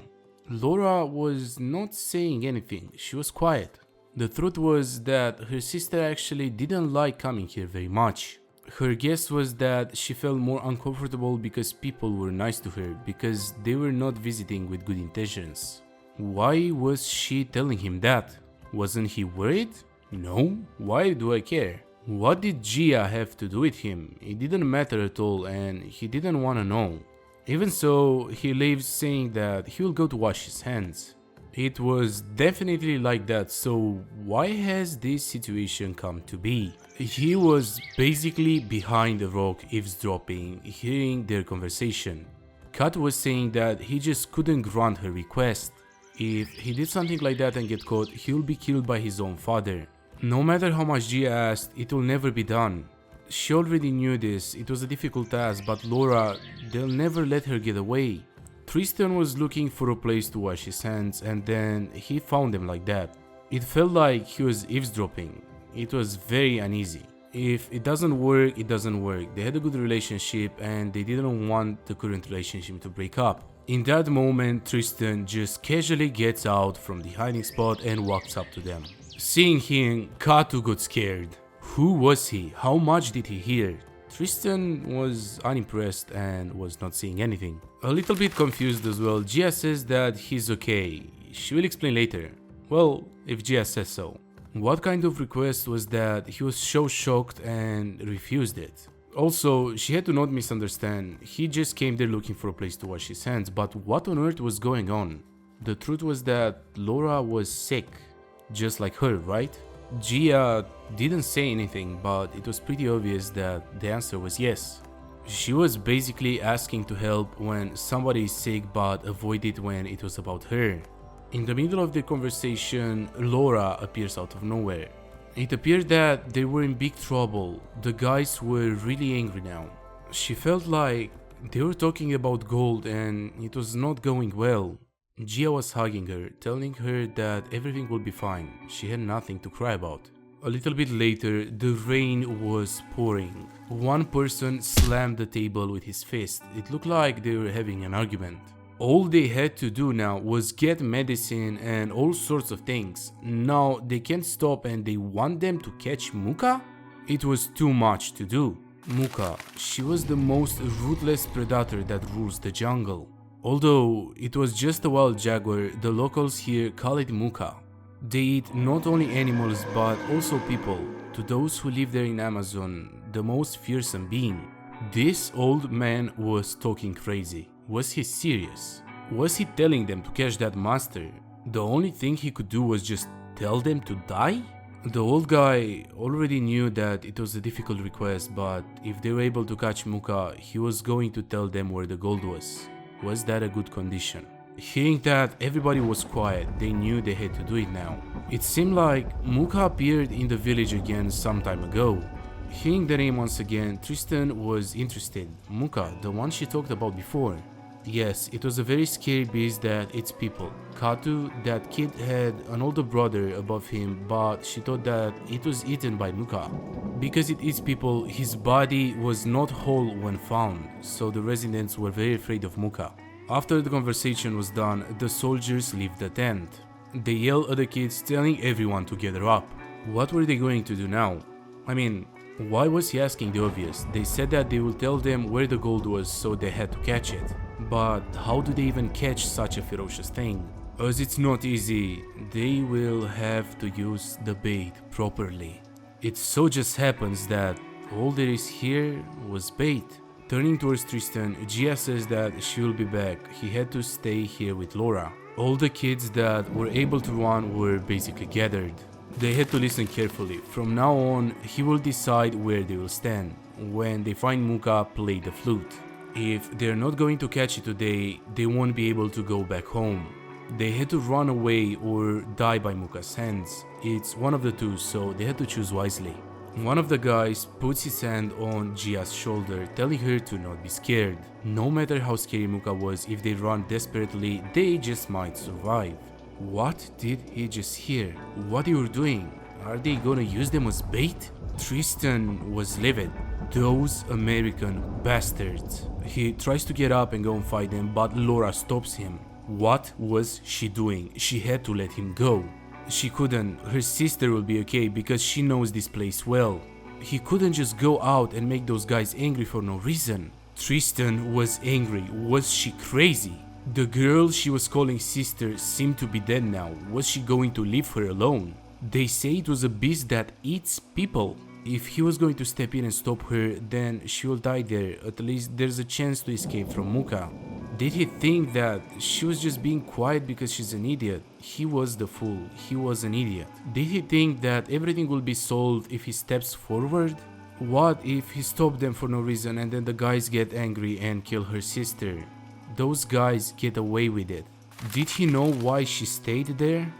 Laura was not saying anything, she was quiet. The truth was that her sister actually didn't like coming here very much. Her guess was that she felt more uncomfortable because people were nice to her, because they were not visiting with good intentions. Why was she telling him that? Wasn't he worried? No, why do I care? What did Gia have to do with him? It didn't matter at all and he didn't want to know. Even so, he leaves saying that he will go to wash his hands. It was definitely like that, so why has this situation come to be? He was basically behind a rock eavesdropping, hearing their conversation. Kat was saying that he just couldn't grant her request. If he did something like that and get caught, he will be killed by his own father. No matter how much Gia asked, it will never be done. She already knew this, it was a difficult task, but Laura, they'll never let her get away. Tristan was looking for a place to wash his hands and then he found them like that. It felt like he was eavesdropping. It was very uneasy. If it doesn't work, it doesn't work. They had a good relationship and they didn't want the current relationship to break up. In that moment, Tristan just casually gets out from the hiding spot and walks up to them. Seeing him, Katu got scared. Who was he? How much did he hear? Tristan was unimpressed and was not saying anything. A little bit confused as well, Gia says that he's okay. She will explain later. Well, if Gia says so. What kind of request was that? He was so shocked and refused it. Also, she had to not misunderstand. He just came there looking for a place to wash his hands, but what on earth was going on? The truth was that Laura was sick. Just like her, right? Gia didn't say anything, but it was pretty obvious that the answer was yes. She was basically asking to help when somebody is sick, but avoid it when it was about her. In the middle of the conversation, Laura appears out of nowhere. It appeared that they were in big trouble. The guys were really angry now. She felt like they were talking about gold and it was not going well. Gia was hugging her, telling her that everything will be fine. She had nothing to cry about. A little bit later, the rain was pouring. One person slammed the table with his fist. It looked like they were having an argument. All they had to do now was get medicine and all sorts of things. Now they can't stop and they want them to catch Muka? It was too much to do. Muka, she was the most ruthless predator that rules the jungle. Although it was just a wild jaguar, the locals here call it Muka. They eat not only animals but also people. To those who live there in Amazon, the most fearsome being. This old man was talking crazy. Was he serious? Was he telling them to catch that monster? The only thing he could do was just tell them to die? The old guy already knew that it was a difficult request, but if they were able to catch Muka, he was going to tell them where the gold was. Was that a good condition? Hearing that, everybody was quiet. They knew they had to do it now. It seemed like Muka appeared in the village again some time ago. Hearing the name once again, Tristan was interested. Muka, the one she talked about before. Yes, it was a very scary beast that eats people. Katu, that kid, had an older brother above him, but she thought that it was eaten by Muka. Because it eats people, his body was not whole when found, so the residents were very afraid of Muka. After the conversation was done, the soldiers left the tent. They yelled at the kids, telling everyone to gather up. What were they going to do now? I mean, why was he asking the obvious? They said that they would tell them where the gold was, so they had to catch it. But how do they even catch such a ferocious thing? As it's not easy, they will have to use the bait properly. It so just happens that all there is here was bait. Turning towards Tristan, Gia says that she will be back. He had to stay here with Laura. All the kids that were able to run were basically gathered. They had to listen carefully. From now on, he will decide where they will stand. When they find Muka, play the flute. If they're not going to catch it today, they won't be able to go back home. They had to run away or die by Muka's hands. It's one of the two, so they had to choose wisely. One of the guys puts his hand on Gia's shoulder, telling her to not be scared. No matter how scary Muka was, if they run desperately, they just might survive. What did he just hear? What you were doing? Are they gonna use them as bait? Tristan was livid. Those American bastards. He tries to get up and go and fight them, but Laura stops him. What was she doing? She had to let him go. She couldn't. Her sister will be okay because she knows this place well. He couldn't just go out and make those guys angry for no reason. Tristan was angry. Was she crazy? The girl she was calling sister seemed to be dead now. Was she going to leave her alone? They say it was a beast that eats people. If he was going to step in and stop her, then she will die there. At least there's a chance to escape from Muka. Did he think that she was just being quiet because she's an idiot? He was the fool. He was an idiot. Did he think that everything will be solved if he steps forward? What if he stopped them for no reason and then the guys get angry and kill her sister? Those guys get away with it. Did he know why she stayed there?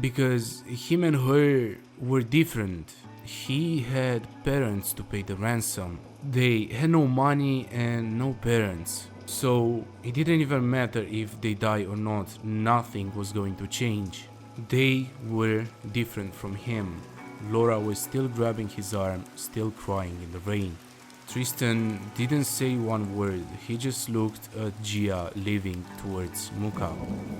Because him and her were different. He had parents to pay the ransom. They had no money and no parents. So it didn't even matter if they die or not, nothing was going to change. They were different from him. Laura was still grabbing his arm, still crying in the rain. Tristan didn't say one word, he just looked at Gia leaving towards Muka.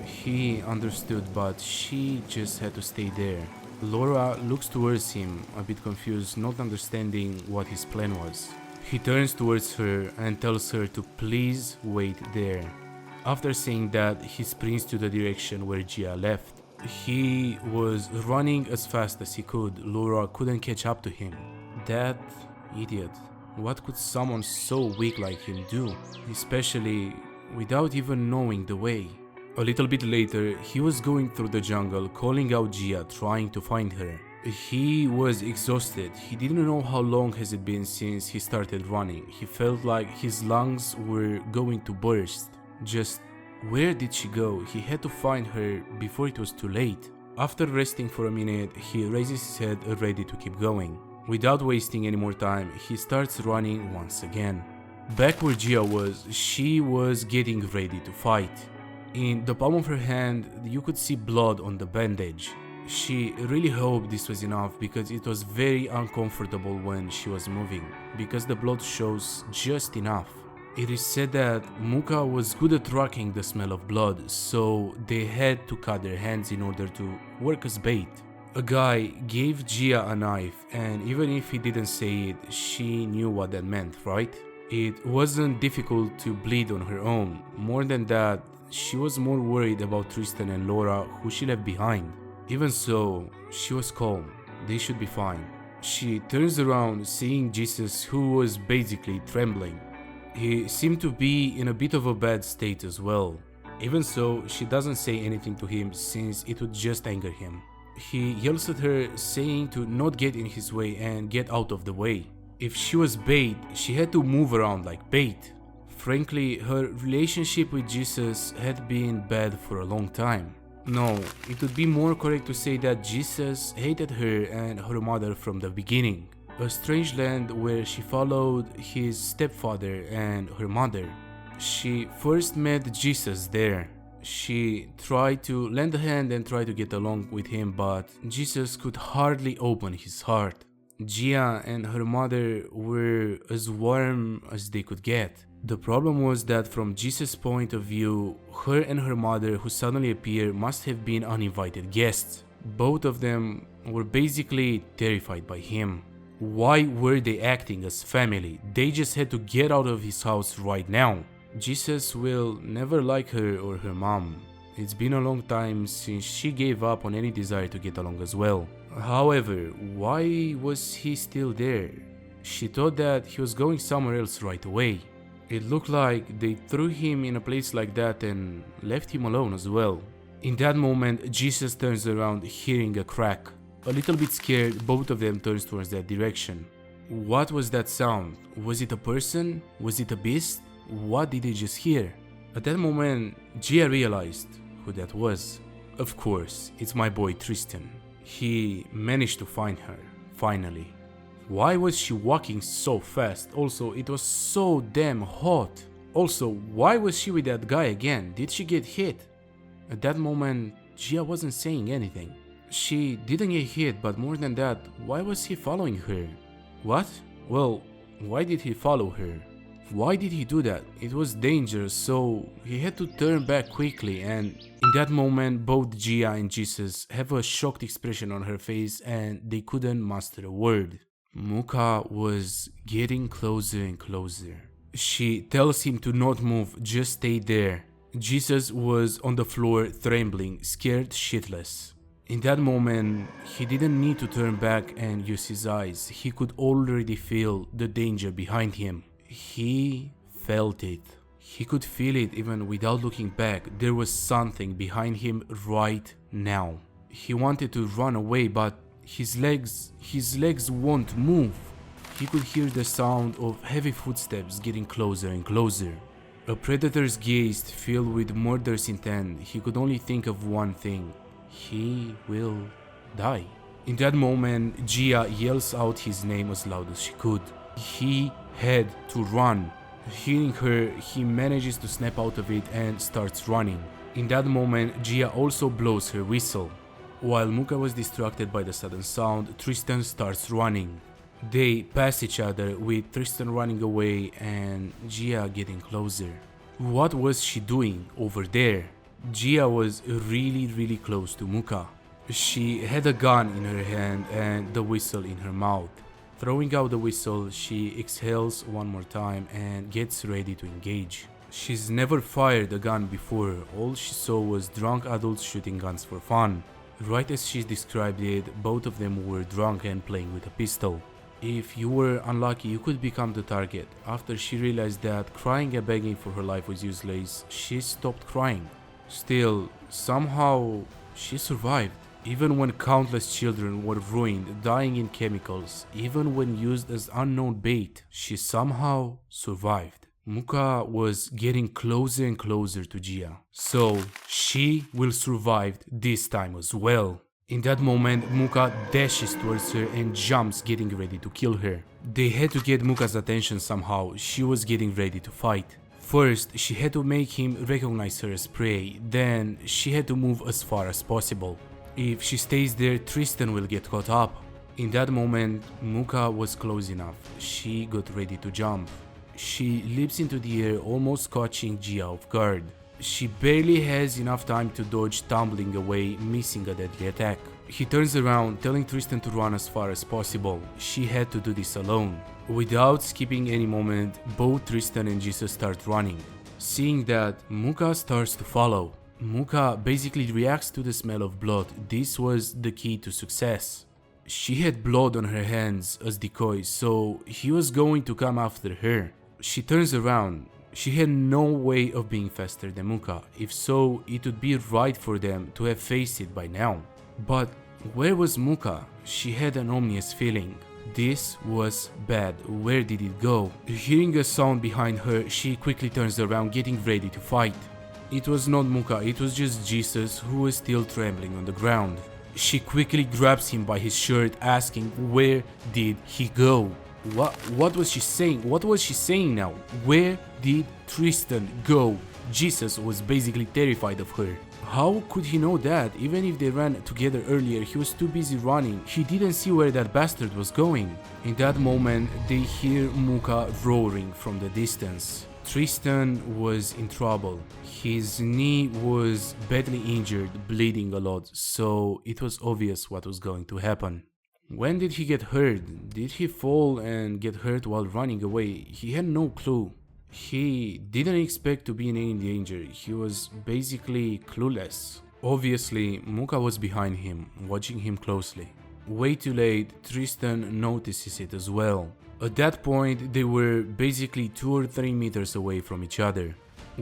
He understood, but she just had to stay there. Laura looks towards him, a bit confused, not understanding what his plan was. He turns towards her and tells her to please wait there. After saying that, he sprints to the direction where Gia left. He was running as fast as he could. Laura couldn't catch up to him. That idiot. What could someone so weak like him do? Especially without even knowing the way. A little bit later, he was going through the jungle, calling out Gia, trying to find her. He was exhausted. He didn't know how long has it been since he started running. He felt like his lungs were going to burst. Just where did she go? He had to find her before it was too late. After resting for a minute, he raises his head ready to keep going. Without wasting any more time, he starts running once again. Back where Gia was, she was getting ready to fight. In the palm of her hand, you could see blood on the bandage. She really hoped this was enough because it was very uncomfortable when she was moving, because the blood shows just enough. It is said that Muka was good at tracking the smell of blood, so they had to cut their hands in order to work as bait. A guy gave Gia a knife, and even if he didn't say it, she knew what that meant, right? It wasn't difficult to bleed on her own. More than that, she was more worried about Tristan and Laura, who she left behind. Even so, she was calm. They should be fine. She turns around, seeing Jesus, who was basically trembling. He seemed to be in a bit of a bad state as well. Even so, she doesn't say anything to him since it would just anger him. He yells at her, saying to not get in his way and get out of the way. If she was bait, she had to move around like bait. Frankly, her relationship with Jesus had been bad for a long time. No, it would be more correct to say that Jesus hated her and her mother from the beginning. A strange land where she followed his stepfather and her mother. She first met Jesus there. She tried to lend a hand and try to get along with him, but Jesus could hardly open his heart. Gia and her mother were as warm as they could get. The problem was that from Jesus' point of view, her and her mother who suddenly appeared must have been uninvited guests. Both of them were basically terrified by him. Why were they acting as family? They just had to get out of his house right now. Jesus will never like her or her mom. It's been a long time since she gave up on any desire to get along as well. However, why was he still there? She thought that he was going somewhere else right away. It looked like they threw him in a place like that and left him alone as well. In that moment, Jesus turns around, hearing a crack. A little bit scared, both of them turns towards that direction. What was that sound? Was it a person? Was it a beast? What did they just hear? At that moment, Gia realized who that was. Of course, it's my boy Tristan. He managed to find her, finally. Why was she walking so fast? Also, it was so damn hot. Also, why was she with that guy again? Did she get hit? At that moment, Gia wasn't saying anything. She didn't get hit, but more than that, why was he following her? What? Well, why did he follow her? Why did he do that? It was dangerous, so he had to turn back quickly, and in that moment both Gia and Jesus have a shocked expression on her face and they couldn't muster a word. Muka was getting closer and closer. She tells him to not move, just stay there. Jesus was on the floor trembling, scared shitless. In that moment, he didn't need to turn back and use his eyes. He could already feel the danger behind him. He felt it. He could feel it even without looking back. There was something behind him right now. He wanted to run away, but his legs won't move. He could hear the sound of heavy footsteps getting closer and closer. A predator's gaze filled with murderous intent. He could only think of one thing. He will die. In that moment, Gia yells out his name as loud as she could. He had to run. Hearing her, he manages to snap out of it and starts running. In that moment, Gia also blows her whistle. While Muka was distracted by the sudden sound, Tristan starts running. They pass each other, with Tristan running away and Gia getting closer. What was she doing over there? Gia was really close to Muka. She had a gun in her hand and the whistle in her mouth. Throwing out the whistle, she exhales one more time and gets ready to engage. She's never fired a gun before. All she saw was drunk adults shooting guns for fun. Right as she described it, both of them were drunk and playing with a pistol. If you were unlucky, you could become the target. After she realized that crying and begging for her life was useless, she stopped crying. Still, somehow, she survived. Even when countless children were ruined, dying in chemicals, even when used as unknown bait, she somehow survived. Muka was getting closer and closer to Gia, so she will survive this time as well. In that moment, Muka dashes towards her and jumps, getting ready to kill her. They had to get Muka's attention somehow. She was getting ready to fight. First, she had to make him recognize her as prey, then she had to move as far as possible. If she stays there, Tristan will get caught up. In that moment, Muka was close enough. She got ready to jump. She leaps into the air, almost catching Gia off guard. She barely has enough time to dodge, tumbling away, missing a deadly attack. He turns around, telling Tristan to run as far as possible. She had to do this alone. Without skipping any moment, both Tristan and Jesus start running. Seeing that, Muka starts to follow. Muka basically reacts to the smell of blood. This was the key to success. She had blood on her hands as decoys, so he was going to come after her. She turns around. She had no way of being faster than Muka. If so, it would be right for them to have faced it by now. But where was Muka? She had an ominous feeling. This was bad. Where did it go? Hearing a sound behind her, she quickly turns around, getting ready to fight. It was not Muka, it was just Jesus, who was still trembling on the ground. She quickly grabs him by his shirt, asking where did he go? What was she saying? What was she saying now? Where did Tristan go? Jesus was basically terrified of her. How could he know that? Even if they ran together earlier, he was too busy running. He didn't see where that bastard was going. In that moment, they hear Muka roaring from the distance. Tristan was in trouble. His knee was badly injured, bleeding a lot, so it was obvious what was going to happen. When did he get hurt? Did he fall and get hurt while running away? He had no clue. He didn't expect to be in any danger. He was basically clueless. Obviously, Muka was behind him, watching him closely. Way too late, Tristan notices it as well. At that point, they were basically 2 or 3 meters away from each other.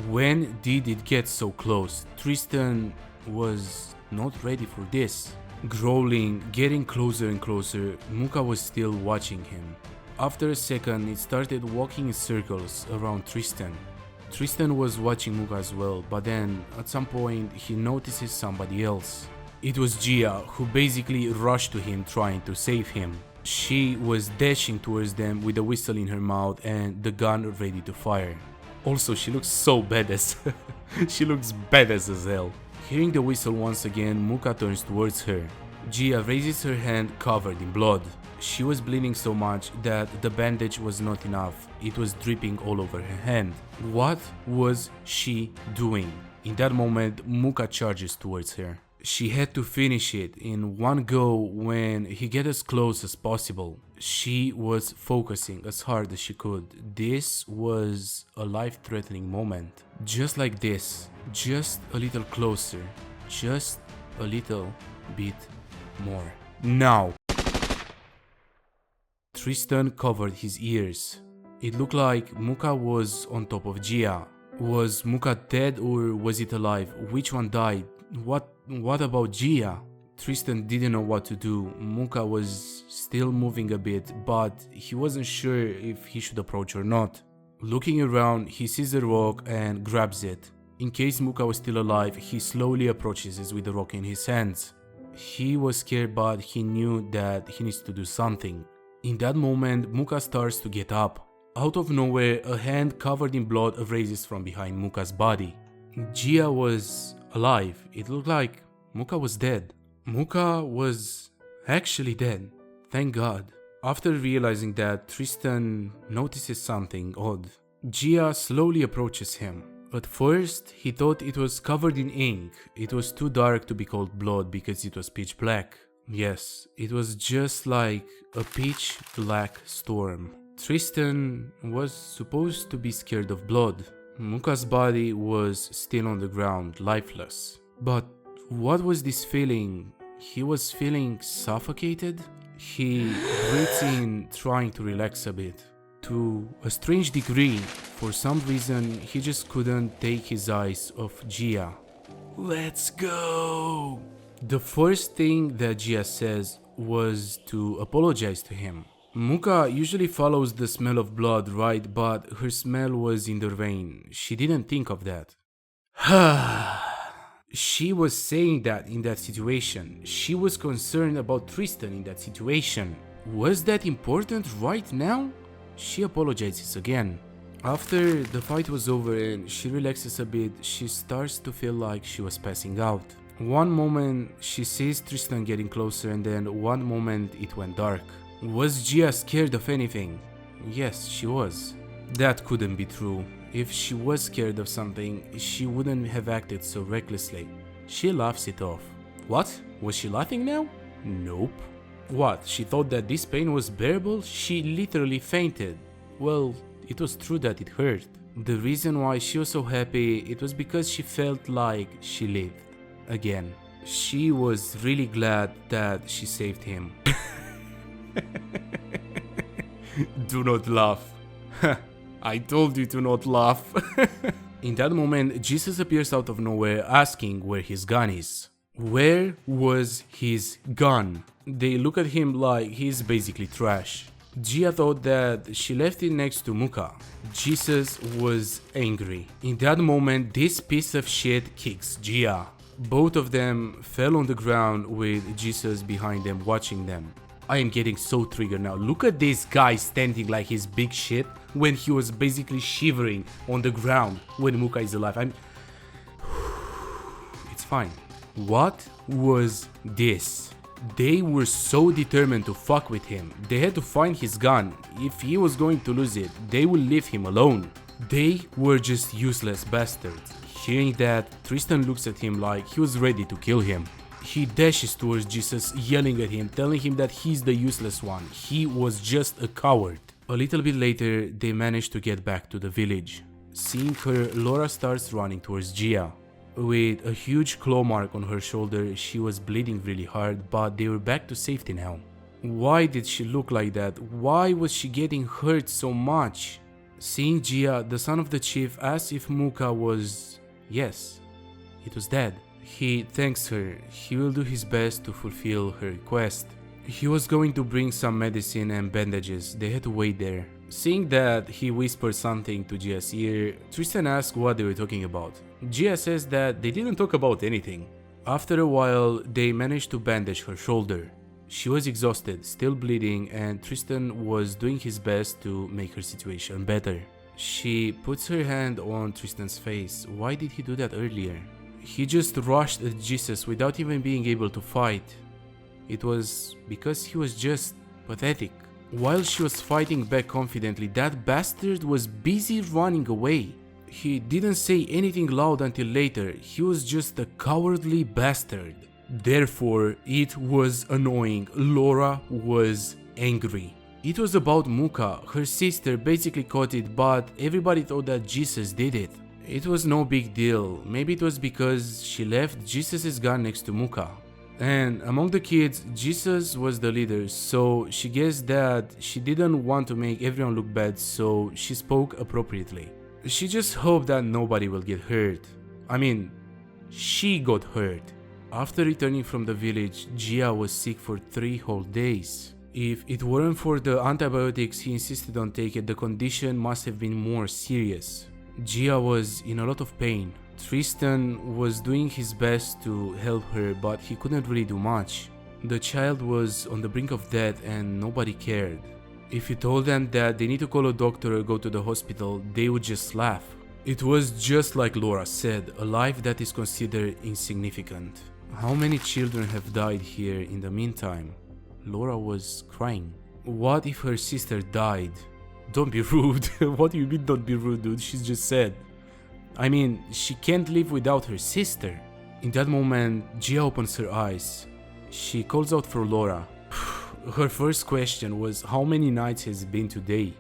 When did it get so close? Tristan was not ready for this. Growling, getting closer and closer, Muka was still watching him. After a second, it started walking in circles around Tristan. Tristan was watching Muka as well, but then at some point he notices somebody else. It was Gia, who basically rushed to him trying to save him. She was dashing towards them with a whistle in her mouth and the gun ready to fire. Also, she looks so badass. She looks badass as hell. Hearing the whistle once again, Muka turns towards her. Gia raises her hand covered in blood. She was bleeding so much that the bandage was not enough. It was dripping all over her hand. What was she doing? In that moment, Muka charges towards her. She had to finish it in one go when he got as close as possible. She was focusing as hard as she could. This was a life-threatening moment. Just like this, just a little closer, just a little bit more. Now! Tristan covered his ears. It looked like Muka was on top of Gia. Was Muka dead or was it alive? Which one died? What about Gia? Tristan didn't know what to do. Muka was still moving a bit, but he wasn't sure if he should approach or not. Looking around, he sees a rock and grabs it. In case Muka was still alive, he slowly approaches it with the rock in his hands. He was scared, but he knew that he needs to do something. In that moment, Muka starts to get up. Out of nowhere, a hand covered in blood raises from behind Muka's body. Gia was alive. It looked like Muka was dead. Muka was actually dead. Thank God. After realizing that, Tristan notices something odd. Gia slowly approaches him. At first, he thought it was covered in ink. It was too dark to be called blood because it was pitch black. Yes, it was just like a pitch black storm. Tristan was supposed to be scared of blood. Muka's body was still on the ground, lifeless. But what was this feeling? He was feeling suffocated? He breathes in, trying to relax a bit. To a strange degree, for some reason, he just couldn't take his eyes off Gia. Let's go! The first thing that Gia says was to apologize to him. Muka usually follows the smell of blood, right? But her smell was in the rain. She didn't think of that. She was saying that in that situation. She was concerned about Tristan in that situation. Was that important right now? She apologizes again. After the fight was over and she relaxes a bit, she starts to feel like she was passing out. One moment she sees Tristan getting closer and then one moment it went dark. Was Gia scared of anything? Yes, she was. That couldn't be true. If she was scared of something, she wouldn't have acted so recklessly. She laughs it off. What? Was she laughing now? Nope. What? She thought that this pain was bearable? She literally fainted. Well, it was true that it hurt. The reason why she was so happy, it was because she felt like she lived. Again. She was really glad that she saved him. Do not laugh. I told you to not laugh. In that moment, Jesus appears out of nowhere asking where his gun is. Where was his gun? They look at him like he's basically trash. Gia thought that she left it next to Muka. Jesus was angry. In that moment, this piece of shit kicks Gia. Both of them fell on the ground with Jesus behind them watching them. I am getting so triggered now. Look at this guy standing like his big shit when he was basically shivering on the ground when Muka is alive. It's fine. What was this? They were so determined to fuck with him. They had to find his gun. If he was going to lose it, they would leave him alone. They were just useless bastards. Hearing that, Tristan looks at him like he was ready to kill him. He dashes towards Jesus, yelling at him, telling him that he's the useless one. He was just a coward. A little bit later, they manage to get back to the village. Seeing her, Laura starts running towards Gia. With a huge claw mark on her shoulder, she was bleeding really hard, but they were back to safety now. Why did she look like that? Why was she getting hurt so much? Seeing Gia, the son of the chief asks if Muka was... Yes, it was dead. He thanks her. He will do his best to fulfill her request. He was going to bring some medicine and bandages. They had to wait there. Seeing that he whispered something to Gia's ear, Tristan asks what they were talking about. Gia says that they didn't talk about anything. After a while, they managed to bandage her shoulder. She was exhausted, still bleeding, and Tristan was doing his best to make her situation better. She puts her hand on Tristan's face. Why did he do that earlier? He just rushed at Jesus without even being able to fight. It was because he was just pathetic. While she was fighting back confidently, that bastard was busy running away. He didn't say anything loud until later, he was just a cowardly bastard. Therefore, it was annoying. Laura was angry. It was about Muka, her sister basically caught it, but everybody thought that Jesus did it. It was no big deal, maybe it was because she left Jesus' gun next to Muka. And among the kids, Jesus was the leader, so she guessed that she didn't want to make everyone look bad, so she spoke appropriately. She just hoped that nobody will get hurt. I mean, she got hurt. After returning from the village, Gia was sick for 3 whole days. If it weren't for the antibiotics he insisted on taking, the condition must have been more serious. Gia was in a lot of pain. Tristan was doing his best to help her, but he couldn't really do much. The child was on the brink of death and nobody cared. If you told them that they need to call a doctor or go to the hospital, they would just laugh. It was just like Laura said, a life that is considered insignificant. How many children have died here in the meantime? Laura was crying. What if her sister died? Don't be rude. What do you mean don't be rude, dude? She's just sad. I mean, she can't live without her sister. In that moment, Gia opens her eyes. She calls out for Laura. Her first question was, how many nights has it been today?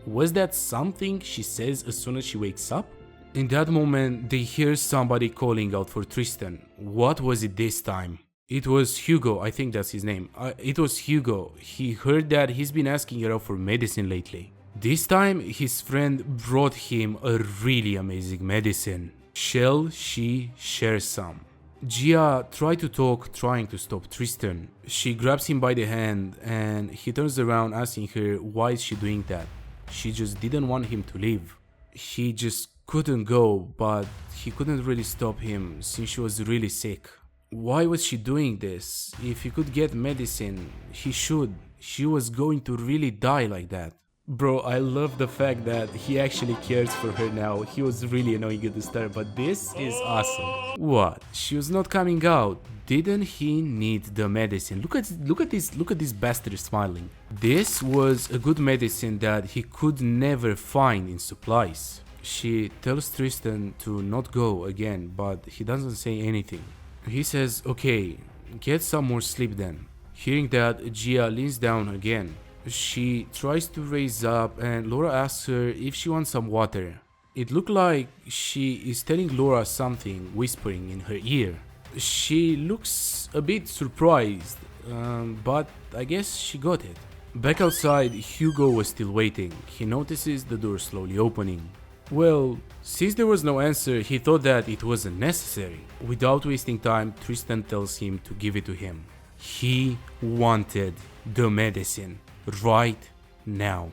Was that something she says as soon as she wakes up? In that moment, they hear somebody calling out for Tristan. What was it this time? It was Hugo, I think that's his name. It was Hugo. He heard that he's been asking her out for medicine lately. This time, his friend brought him a really amazing medicine. Shall she share some? Gia tried to talk, trying to stop Tristan. She grabs him by the hand and he turns around asking her why is she doing that. She just didn't want him to leave. He just couldn't go, but he couldn't really stop him since she was really sick. Why was she doing this? If he could get medicine, he should. She was going to really die like that. Bro, I love the fact that he actually cares for her now. He was really annoying at the start, but this is awesome. What? She was not coming out. Didn't he need the medicine? Look at this bastard smiling. This was a good medicine that he could never find in supplies. She tells Tristan to not go again, but he doesn't say anything. He says, okay, get some more sleep then. Hearing that, Gia leans down again. She tries to raise up and Laura asks her if she wants some water. It looked like she is telling Laura something, whispering in her ear. She looks a bit surprised, but I guess she got it. Back outside, Hugo was still waiting. He notices the door slowly opening. Well, since there was no answer, he thought that it wasn't necessary. Without wasting time, Tristan tells him to give it to him. He wanted the medicine right now.